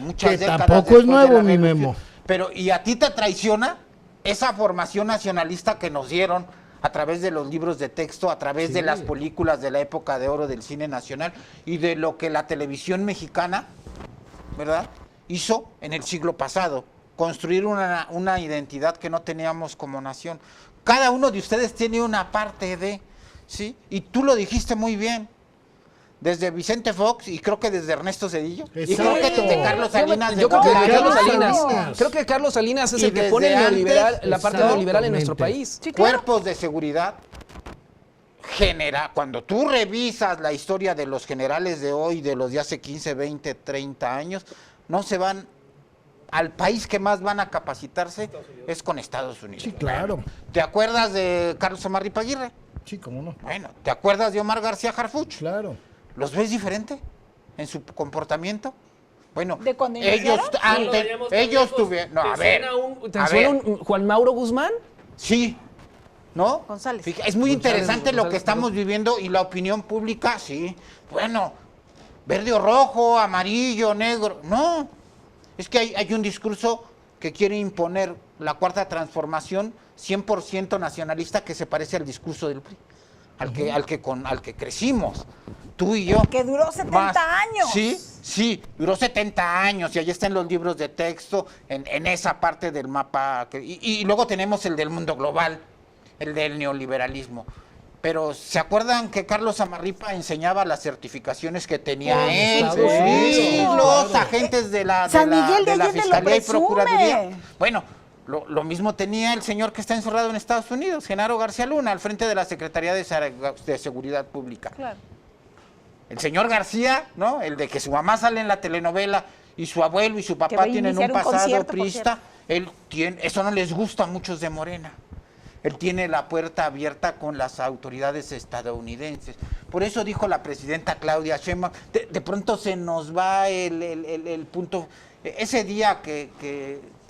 muchas Que décadas. tampoco es después de nuevo, la mi revolución. Memo. Pero, ¿y a ti te traiciona esa formación nacionalista que nos dieron a través de los libros de texto, a través de las películas de la época de oro del cine nacional y de lo que la televisión mexicana, ¿verdad?, hizo en el siglo pasado? Construir una identidad que no teníamos como nación. Cada uno de ustedes tiene una parte de, ¿sí? Y tú lo dijiste muy bien. Desde Vicente Fox y creo que desde Ernesto Cedillo. Y creo que desde Carlos Salinas. Yo creo que Gortari. Carlos Salinas. Salinas. Creo que Carlos Salinas es Y el que desde pone el neoliberal, antes, la parte neoliberal en nuestro exactamente. país. Sí, claro. Cuerpos de seguridad cuando tú revisas la historia de los generales de hoy, de los de hace 15, 20, 30 años, no se van al país que más van a capacitarse es con Estados Unidos. Sí, claro. ¿Te acuerdas de Carlos Amarripa Aguirre? Sí, cómo no. Bueno, ¿te acuerdas de Omar García Harfuch? Claro. ¿Los ves diferente en su comportamiento? Bueno, ¿De cuando ellos iniciaron? ellos tuvieron, no, a ver, ¿Te suena un Juan Mauro Guzmán? sí, ¿no? González. Es muy interesante lo que González, estamos viviendo y la opinión pública, sí. Bueno, verde o rojo, amarillo, negro, no. Es que hay un discurso que quiere imponer la cuarta transformación 100% nacionalista que se parece al discurso del PRI, al que crecimos, tú y yo. Que duró 70 años. Sí, duró 70 años y ahí está en los libros de texto, en esa parte del mapa. Y luego tenemos el del mundo global, el del neoliberalismo. Pero ¿se acuerdan que Carlos Amarripa enseñaba las certificaciones que tenía él? Estados Sí, Unidos, los claro. agentes de la San Miguel de Allende lo Fiscalía y presume. Procuraduría. Bueno, lo mismo tenía el señor que está encerrado en Estados Unidos, Genaro García Luna, al frente de la Secretaría de Seguridad Pública. Claro. El señor García, ¿no? El de que su mamá sale en la telenovela y su abuelo y su Que va papá a tienen iniciar un un pasado concierto, por priista, eso no les gusta a muchos de Morena. Él tiene la puerta abierta con las autoridades estadounidenses. Por eso dijo la presidenta Claudia Sheinbaum, de pronto se nos va el punto. Ese día que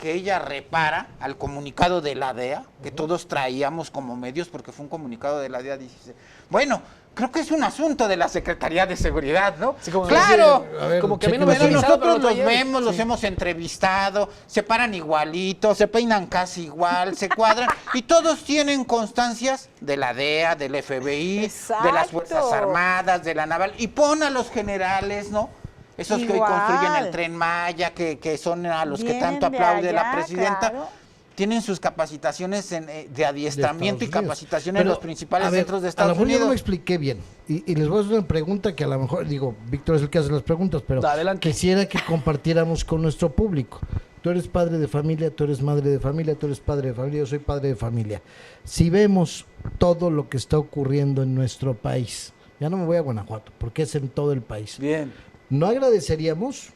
ella repara al comunicado de la DEA, que todos traíamos como medios, porque fue un comunicado de la DEA, dice, bueno, creo que es un asunto de la Secretaría de Seguridad, ¿no? Sí, como ¡Claro! A ver, Como que a mí no me chequen habían eso. avisado, pero Nosotros lo los traía. vemos, los hemos entrevistado, se paran igualitos, se peinan casi igual, se cuadran, y todos tienen constancias de la DEA, del FBI, de las Fuerzas Exacto. Armadas, de la Naval, y pon a los generales, ¿no? Esos que hoy Igual. construyen el Tren Maya, que son a los que Vienen tanto de aplaude la allá, presidenta. claro. Tienen sus capacitaciones de adiestramiento y Estados Unidos. capacitación en Pero, los principales a ver, centros de a lo Estados mejor yo no me Unidos. expliqué bien. Y les voy a hacer una pregunta que a lo mejor, digo, Víctor es el que hace las preguntas, pero Adelante. quisiera que compartiéramos con nuestro público. Tú eres padre de familia, tú eres madre de familia, tú eres padre de familia, yo soy padre de familia. Si vemos todo lo que está ocurriendo en nuestro país, ya no me voy a Guanajuato, porque es en todo el país. Bien. ¿No agradeceríamos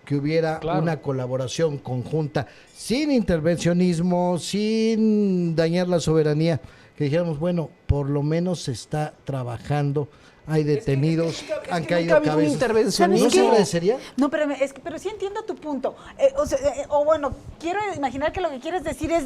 que hubiera Claro. una colaboración conjunta, sin intervencionismo, sin dañar la soberanía, que dijéramos, bueno, por lo menos se está trabajando, hay detenidos, han caído nunca ha habido un cabezas. intervencionismo. ¿No se agradecería? No, pero sí entiendo tu punto. O bueno, quiero imaginar que lo que quieres decir es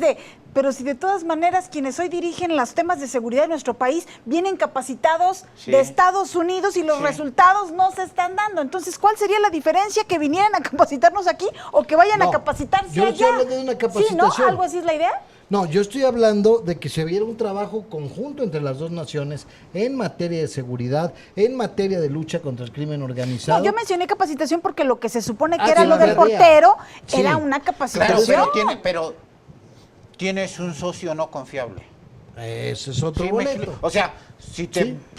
pero si de todas maneras quienes hoy dirigen los temas de seguridad de nuestro país vienen capacitados Sí. de Estados Unidos y los Sí. resultados no se están dando. Entonces, ¿cuál sería la diferencia que vinieran a capacitarnos aquí o que vayan a No, capacitarse yo allá? estoy hablando de una Sí, capacitación. ¿no? ¿Algo así es la idea? No, yo estoy hablando de que se viera un trabajo conjunto entre las dos naciones en materia de seguridad, en materia de lucha contra el crimen organizado. No, yo mencioné capacitación porque lo que se supone que Ah, era sí, lo del la portero Sí. era una Claro, capacitación. pero tienes un socio no confiable. Ese es otro Sí, boleto. o sea, si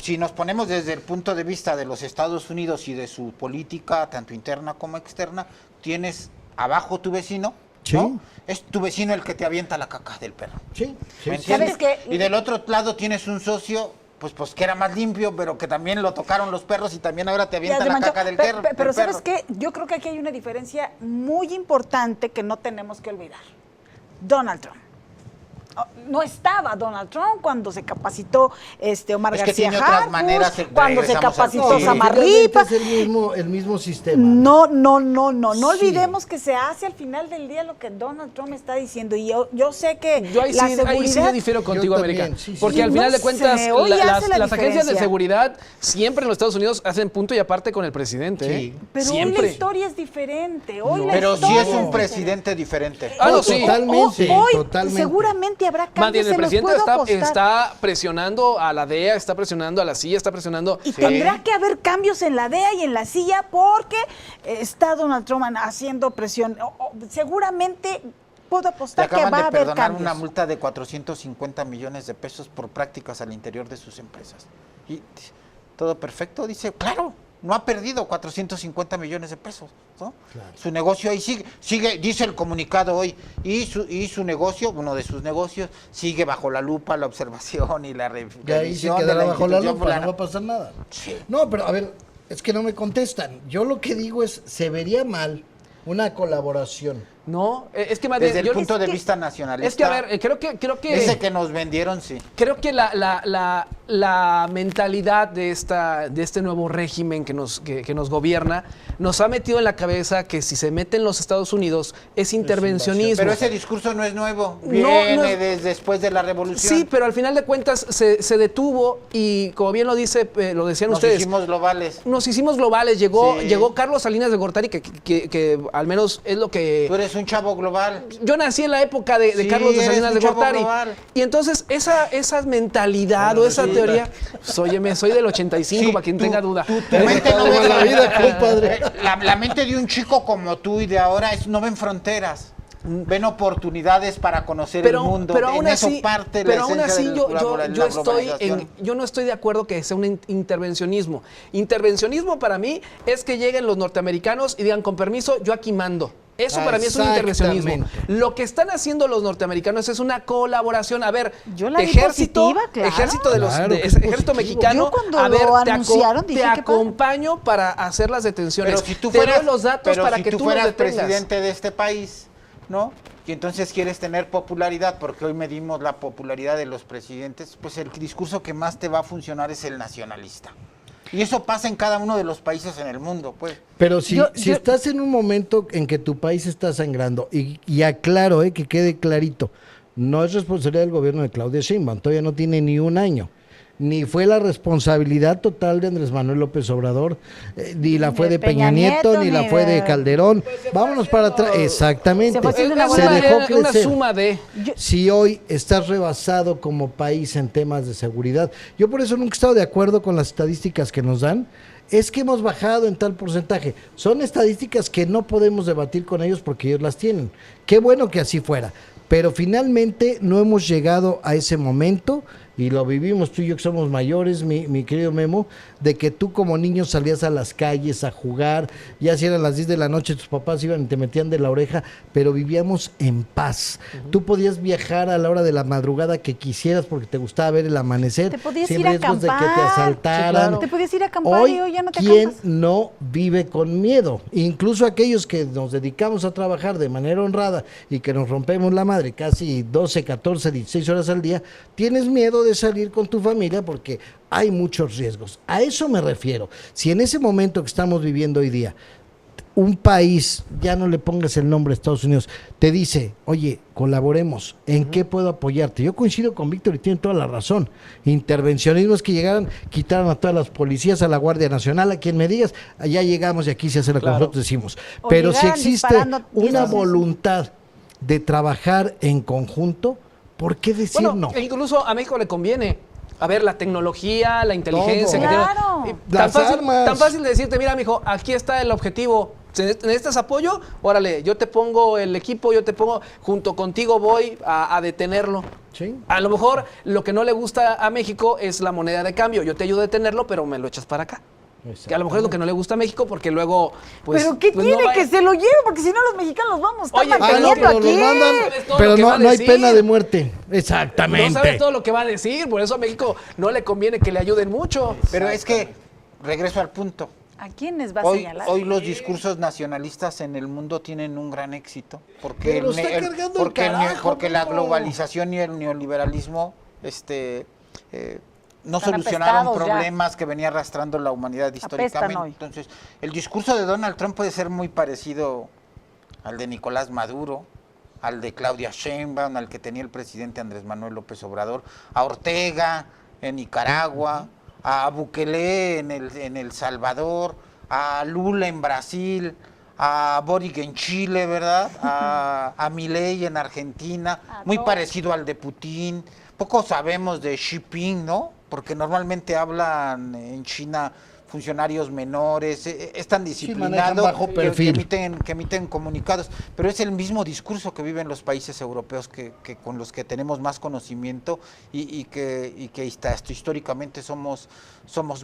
Sí. nos ponemos desde el punto de vista de los Estados Unidos y de su política, tanto interna como externa, tienes abajo tu vecino, Sí. ¿no? Es tu vecino el que te avienta la caca del perro. Sí, sí, ¿Me sí. entiendes? ¿Sabes qué? Y del otro lado tienes un socio, pues que era más limpio, pero que también lo tocaron los perros y también ahora te Ya avienta se la manchó. caca del Pero perro. ¿sabes qué? Yo creo que aquí hay una diferencia muy importante que no tenemos que olvidar. Donald Trump. No estaba Donald Trump cuando se capacitó Omar Es que García tiene otras Harfuch, maneras cuando se regresamos al capacitó punto. Samarripa. Es el mismo sistema. No Sí. olvidemos que se hace al final del día lo que Donald Trump está diciendo. Y yo sé que Yo ahí la sí seguridad... yo difiero contigo, Yo también, América. sí, sí. Porque Sí, al final no de cuentas, sé, hoy hace la las agencias de diferencia. seguridad siempre en los Estados Unidos hacen punto y aparte con el presidente. Sí. ¿eh? Pero siempre. hoy la historia es diferente. Hoy la Pero sí historia es un diferente. presidente diferente. Ah, no, sí. Totalmente, Hoy totalmente. seguramente habrá Más cambios, bien, el se los presidente puedo está, apostar. está presionando a la DEA, está presionando a la CIA, está presionando. Y tendrá que haber cambios en la DEA y en la CIA porque está Donald Trump haciendo presión. Seguramente puedo Le apostar que acaban va a de haber perdonar cambios. una multa de 450 millones de pesos por prácticas al interior de sus empresas. Y todo perfecto, dice, claro, no ha perdido 450 millones de pesos, ¿no? Claro. Su negocio ahí sigue, dice el comunicado hoy, y su negocio, uno de sus negocios, sigue bajo la lupa, la observación y la Y ahí se revisión de quedará la bajo la institución lupa, fulana. no va a pasar nada. Sí. No, pero a ver, es que no me contestan. Yo lo que digo es, se vería mal una colaboración. No, es que más Desde bien, el yo- punto de es que- vista nacionalista. Es que, a ver, creo que Ese que nos vendieron, sí. creo que la mentalidad de este nuevo régimen que nos gobierna nos ha metido en la cabeza que si se mete en los Estados Unidos es intervencionismo. Pero ese discurso no es nuevo, No, viene no es- desde después de la revolución. Sí, pero al final de cuentas se detuvo y como bien lo decían Nos ustedes, hicimos globales. nos hicimos globales. Llegó Sí. Carlos Salinas de Gortari, que al menos es lo que... Tú eres un chavo global. Yo nací en la época de Sí, Carlos de eres Salinas un de chavo Gortari. global. Y entonces esa mentalidad o esa teoría, soy del 85 Sí, para quien tú- tenga duda. Tu mente no Toda ve la vida, compadre. La mente de un chico como tú y de ahora no ven fronteras. Ven oportunidades para conocer el mundo. Pero En aún eso así, parte la pero aún esencia así de yo la globalización. yo no estoy de acuerdo que sea un intervencionismo. Intervencionismo para mí es que lleguen los norteamericanos y digan, con permiso, yo aquí mando. Eso para mí es un intervencionismo. Exactamente. Lo que están haciendo los norteamericanos es una colaboración. A ver, Yo la vi positiva, claro. ejército de los Claro, que es ejército positivo. mexicano. Yo cuando a ver, lo te anunciaron dije, te qué padre. acompaño para hacer las detenciones. Pero si tú te fueras, doy los datos pero para si que tú tú fueras los detengas. presidente de este país, ¿no? Y entonces quieres tener popularidad, porque hoy medimos la popularidad de los presidentes, pues el discurso que más te va a funcionar es el nacionalista. Y eso pasa en cada uno de los países en el mundo, pues. Pero si Yo- estás en un momento en que tu país está sangrando, y aclaro, que quede clarito, no es responsabilidad del gobierno de Claudia Sheinbaum, todavía no tiene ni un año. Ni fue la responsabilidad total de Andrés Manuel López Obrador, ni la fue de Peña Nieto, ni la fue de Calderón. Vámonos para atrás. Exactamente. Se fue haciendo Es una Se bola de- dejó una crecer. suma de... Si hoy estás rebasado como país en temas de seguridad, yo por eso nunca he estado de acuerdo con las estadísticas que nos dan, es que hemos bajado en tal porcentaje. Son estadísticas que no podemos debatir con ellos porque ellos las tienen. Qué bueno que así fuera, pero finalmente no hemos llegado a ese momento y lo vivimos tú y yo que somos mayores, mi querido Memo, de que tú como niño salías a las calles a jugar, ya si eran las 10 de la noche tus papás iban y te metían de la oreja, pero vivíamos en paz. Tú podías viajar a la hora de la madrugada que quisieras porque te gustaba ver el amanecer, Te podías sin ir a riesgos de que te acampar. asaltaran. Sí, claro. Te podías ir a acampar y hoy ya no te ¿quién acampas. no vive con miedo? Incluso aquellos que nos dedicamos a trabajar de manera honrada y que nos rompemos la madre casi 12, 14, 16 horas al día, tienes miedo puedes salir con tu familia porque hay muchos riesgos. A eso me refiero. Si en ese momento que estamos viviendo hoy día, un país, ya no le pongas el nombre Estados Unidos, te dice, oye, colaboremos, ¿en qué puedo apoyarte? Yo coincido con Víctor y tiene toda la razón. Intervencionismo es que llegaran, quitaran a todas las policías, a la Guardia Nacional, a quien me digas, allá llegamos y aquí se hace lo que nosotros decimos. O Pero si llegaran existe disparando 10 una veces. voluntad de trabajar en conjunto, ¿por qué decir Bueno, no? incluso a México le conviene. A ver, la tecnología, la inteligencia Todo. que Claro. tiene. Las armas. Tan fácil de decirte, mira, mijo, aquí está el objetivo. ¿Necesitas apoyo? Órale, yo te pongo el equipo, yo te pongo, junto contigo voy a detenerlo. Sí. A lo mejor lo que no le gusta a México es la moneda de cambio. Yo te ayudo a detenerlo, pero me lo echas para acá. Que a lo mejor es lo que no le gusta a México porque luego, pues... ¿Pero qué pues tiene no va- que se lo lleve? Porque si no los mexicanos vamos a estar Oye, manteniendo pero pero aquí. los mandan, ¿Sabes todo pero lo que va a no hay decir? pena de muerte. No Exactamente. sabes todo lo que va a decir, por eso a México no le conviene que le ayuden mucho. Pero es que, regreso al punto, ¿A quiénes va a hoy, señalar? hoy los discursos nacionalistas en el mundo tienen un gran éxito, porque, Pero está cargando el carajo, porque la Memo. globalización y el neoliberalismo no Están solucionaron apestados ya. problemas que venía arrastrando la humanidad históricamente. hoy. Entonces, el discurso de Donald Trump puede ser muy parecido al de Nicolás Maduro, al de Claudia Sheinbaum, al que tenía el presidente Andrés Manuel López Obrador, a Ortega en Nicaragua, a Bukele en el Salvador, a Lula en Brasil, a Boric en Chile, ¿verdad? A Milei en Argentina, A muy todos. parecido al de Putin. Poco sabemos de Xi Jinping, ¿no? Porque normalmente hablan en China funcionarios menores, es tan disciplinado bajo perfil. que emiten comunicados, pero es el mismo discurso que viven los países europeos que con los que tenemos más conocimiento y que hasta históricamente somos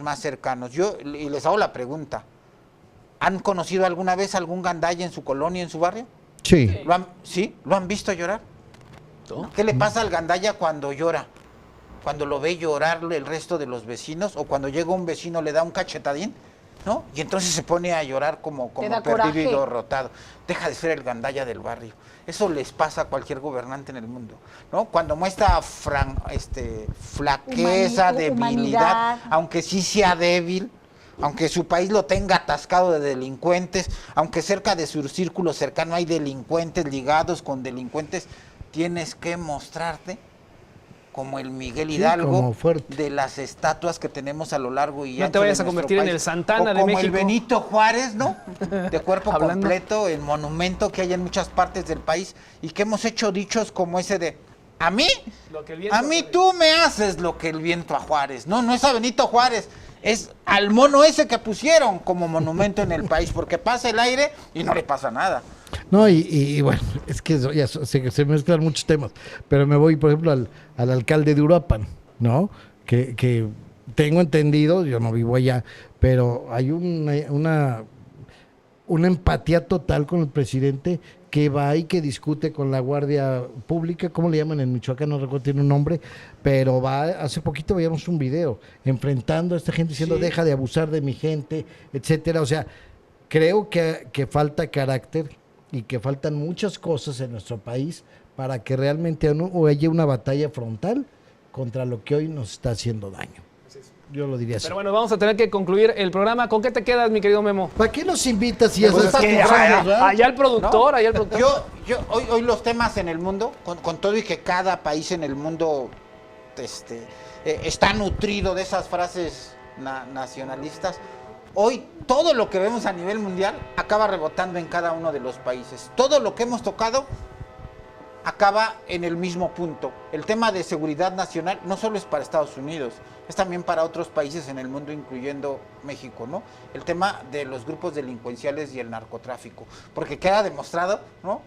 más cercanos. Y les hago la pregunta, ¿han conocido alguna vez algún gandaya en su colonia, en su barrio? Sí. ¿Lo han visto llorar? ¿Qué le pasa al gandaya cuando llora? Cuando lo ve llorar el resto de los vecinos, o cuando llega un vecino le da un cachetadín, ¿no? Y entonces se pone a llorar como Te da perdido y coraje. derrotado. Deja de ser el gandaya del barrio. Eso les pasa a cualquier gobernante en el mundo, ¿no? Cuando muestra flaqueza, debilidad, humanidad. aunque sí sea débil, aunque su país lo tenga atascado de delincuentes, aunque cerca de su círculo cercano hay delincuentes ligados con delincuentes, tienes que mostrarte como el Miguel Sí, Hidalgo como fuerte. de las estatuas que tenemos a lo largo y No ancho te vayas de a nuestro convertir en país. el Santana O de como México. el Benito Juárez, ¿no? De cuerpo Hablando. completo, el monumento que hay en muchas partes del país y que hemos hecho dichos como ese de a mí tú me haces lo que el viento a Juárez. No es a Benito Juárez, es al mono ese que pusieron como monumento en el país, porque pasa el aire y no le pasa nada. No, y bueno, es que eso ya se mezclan muchos temas, pero me voy, por ejemplo, al alcalde de Uruapan, ¿no? Que tengo entendido, yo no vivo allá, pero hay una empatía total con el presidente que va y que discute con la Guardia Pública, ¿cómo le llaman en Michoacán? No recuerdo, tiene un nombre, pero hace poquito veíamos un video enfrentando a esta gente diciendo, deja de abusar de mi gente, etcétera. O sea, creo que falta carácter y que faltan muchas cosas en nuestro país para que realmente haya una batalla frontal contra lo que hoy nos está haciendo daño. Yo lo diría así. Pero bueno, vamos a tener que concluir el programa. ¿Con qué te quedas, mi querido Memo? ¿Para qué nos invitas si ya Pues estás es que con nosotros, verdad? Allá el productor, ¿no? allá el productor. Hoy los temas en el mundo, con todo y que cada país en el mundo está nutrido de esas frases nacionalistas, hoy todo lo que vemos a nivel mundial acaba rebotando en cada uno de los países. Todo lo que hemos tocado acaba en el mismo punto. El tema de seguridad nacional no solo es para Estados Unidos, es también para otros países en el mundo, incluyendo México, ¿no? El tema de los grupos delincuenciales y el narcotráfico, porque queda demostrado, ¿no?,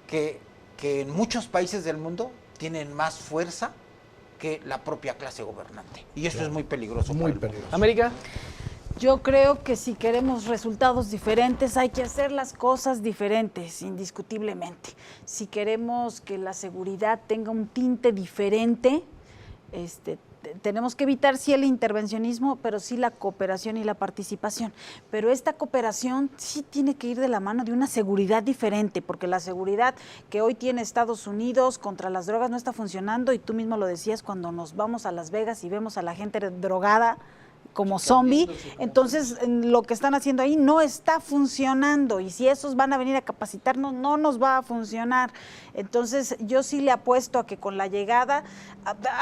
que en muchos países del mundo tienen más fuerza que la propia clase gobernante. Y eso es muy peligroso. Muy para el mundo. peligroso. América. Yo creo que si queremos resultados diferentes hay que hacer las cosas diferentes, indiscutiblemente. Si queremos que la seguridad tenga un tinte diferente, tenemos que evitar sí el intervencionismo, pero sí la cooperación y la participación. Pero esta cooperación sí tiene que ir de la mano de una seguridad diferente, porque la seguridad que hoy tiene Estados Unidos contra las drogas no está funcionando, y tú mismo lo decías cuando nos vamos a Las Vegas y vemos a la gente drogada como zombie, entonces lo que están haciendo ahí no está funcionando, y si esos van a venir a capacitarnos, no nos va a funcionar. Entonces yo sí le apuesto a que con la llegada,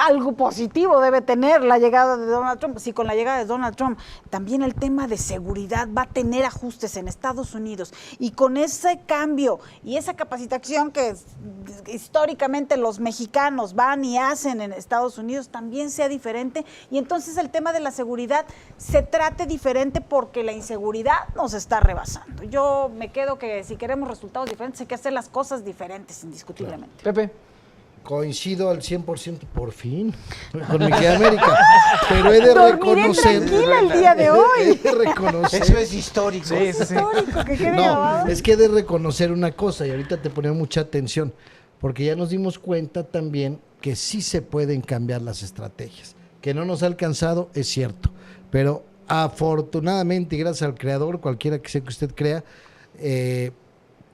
algo positivo debe tener la llegada de Donald Trump. Si con la llegada de Donald Trump también el tema de seguridad va a tener ajustes en Estados Unidos, y con ese cambio y esa capacitación que históricamente los mexicanos van y hacen en Estados Unidos también sea diferente, y entonces el tema de la seguridad se trate diferente, porque la inseguridad nos está rebasando. Yo me quedo que si queremos resultados diferentes hay que hacer las cosas diferentes, indiscutiblemente. Claro. Pepe. Coincido al 100%, por fin, con mi querida América, pero he de reconocer... tranquila el día de hoy. He de reconocer... Eso es histórico. Sí. Histórico, que quede No, grabado. es que he de reconocer una cosa, y ahorita te ponía mucha atención, porque ya nos dimos cuenta también que sí se pueden cambiar las estrategias. Que no nos ha alcanzado, es cierto, pero afortunadamente, y gracias al creador, cualquiera que sea que usted crea,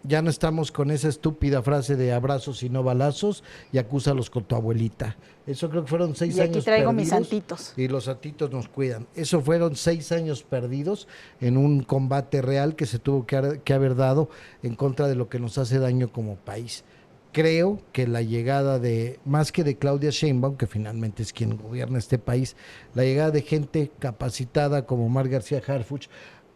ya no estamos con esa estúpida frase de abrazos y no balazos, y acúsalos con tu abuelita. Eso creo que fueron 6 años perdidos. Y aquí traigo mis santitos. Y los santitos nos cuidan. Eso fueron 6 años perdidos en un combate real que se tuvo que haber dado en contra de lo que nos hace daño como país. Creo que la llegada de, más que de Claudia Sheinbaum, que finalmente es quien gobierna este país, la llegada de gente capacitada como Omar García Harfuch,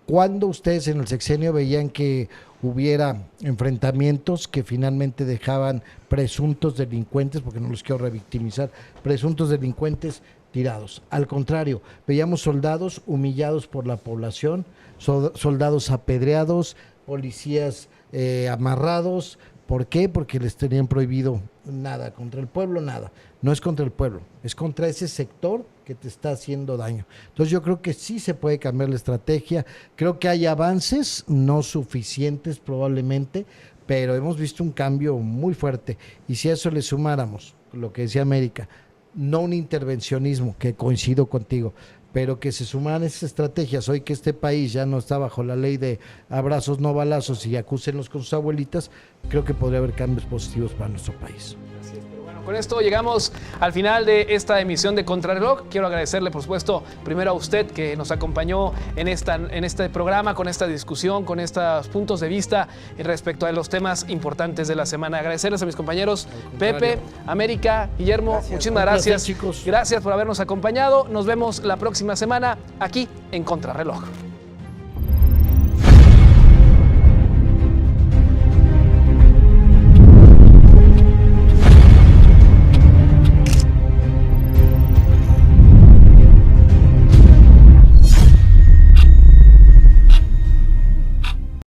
cuando ustedes en el sexenio veían que hubiera enfrentamientos que finalmente dejaban presuntos delincuentes, porque no los quiero revictimizar, presuntos delincuentes tirados. Al contrario, veíamos soldados humillados por la población, soldados apedreados, policías amarrados. ¿Por qué? Porque les tenían prohibido nada, contra el pueblo nada. No es contra el pueblo, es contra ese sector que te está haciendo daño. Entonces yo creo que sí se puede cambiar la estrategia, creo que hay avances, no suficientes probablemente, pero hemos visto un cambio muy fuerte. Y si a eso le sumáramos lo que decía América, no un intervencionismo, que coincido contigo, pero que se sumaran esas estrategias, hoy que este país ya no está bajo la ley de abrazos no balazos y acúsenlos con sus abuelitas, creo que podría haber cambios positivos para nuestro país. Con esto llegamos al final de esta emisión de Contrarreloj. Quiero agradecerle, por supuesto, primero a usted que nos acompañó en este programa, con esta discusión, con estos puntos de vista respecto a los temas importantes de la semana. Agradecerles a mis compañeros Pepe, América, Guillermo, muchísimas gracias. Chicos. Gracias por habernos acompañado. Nos vemos la próxima semana aquí en Contrarreloj.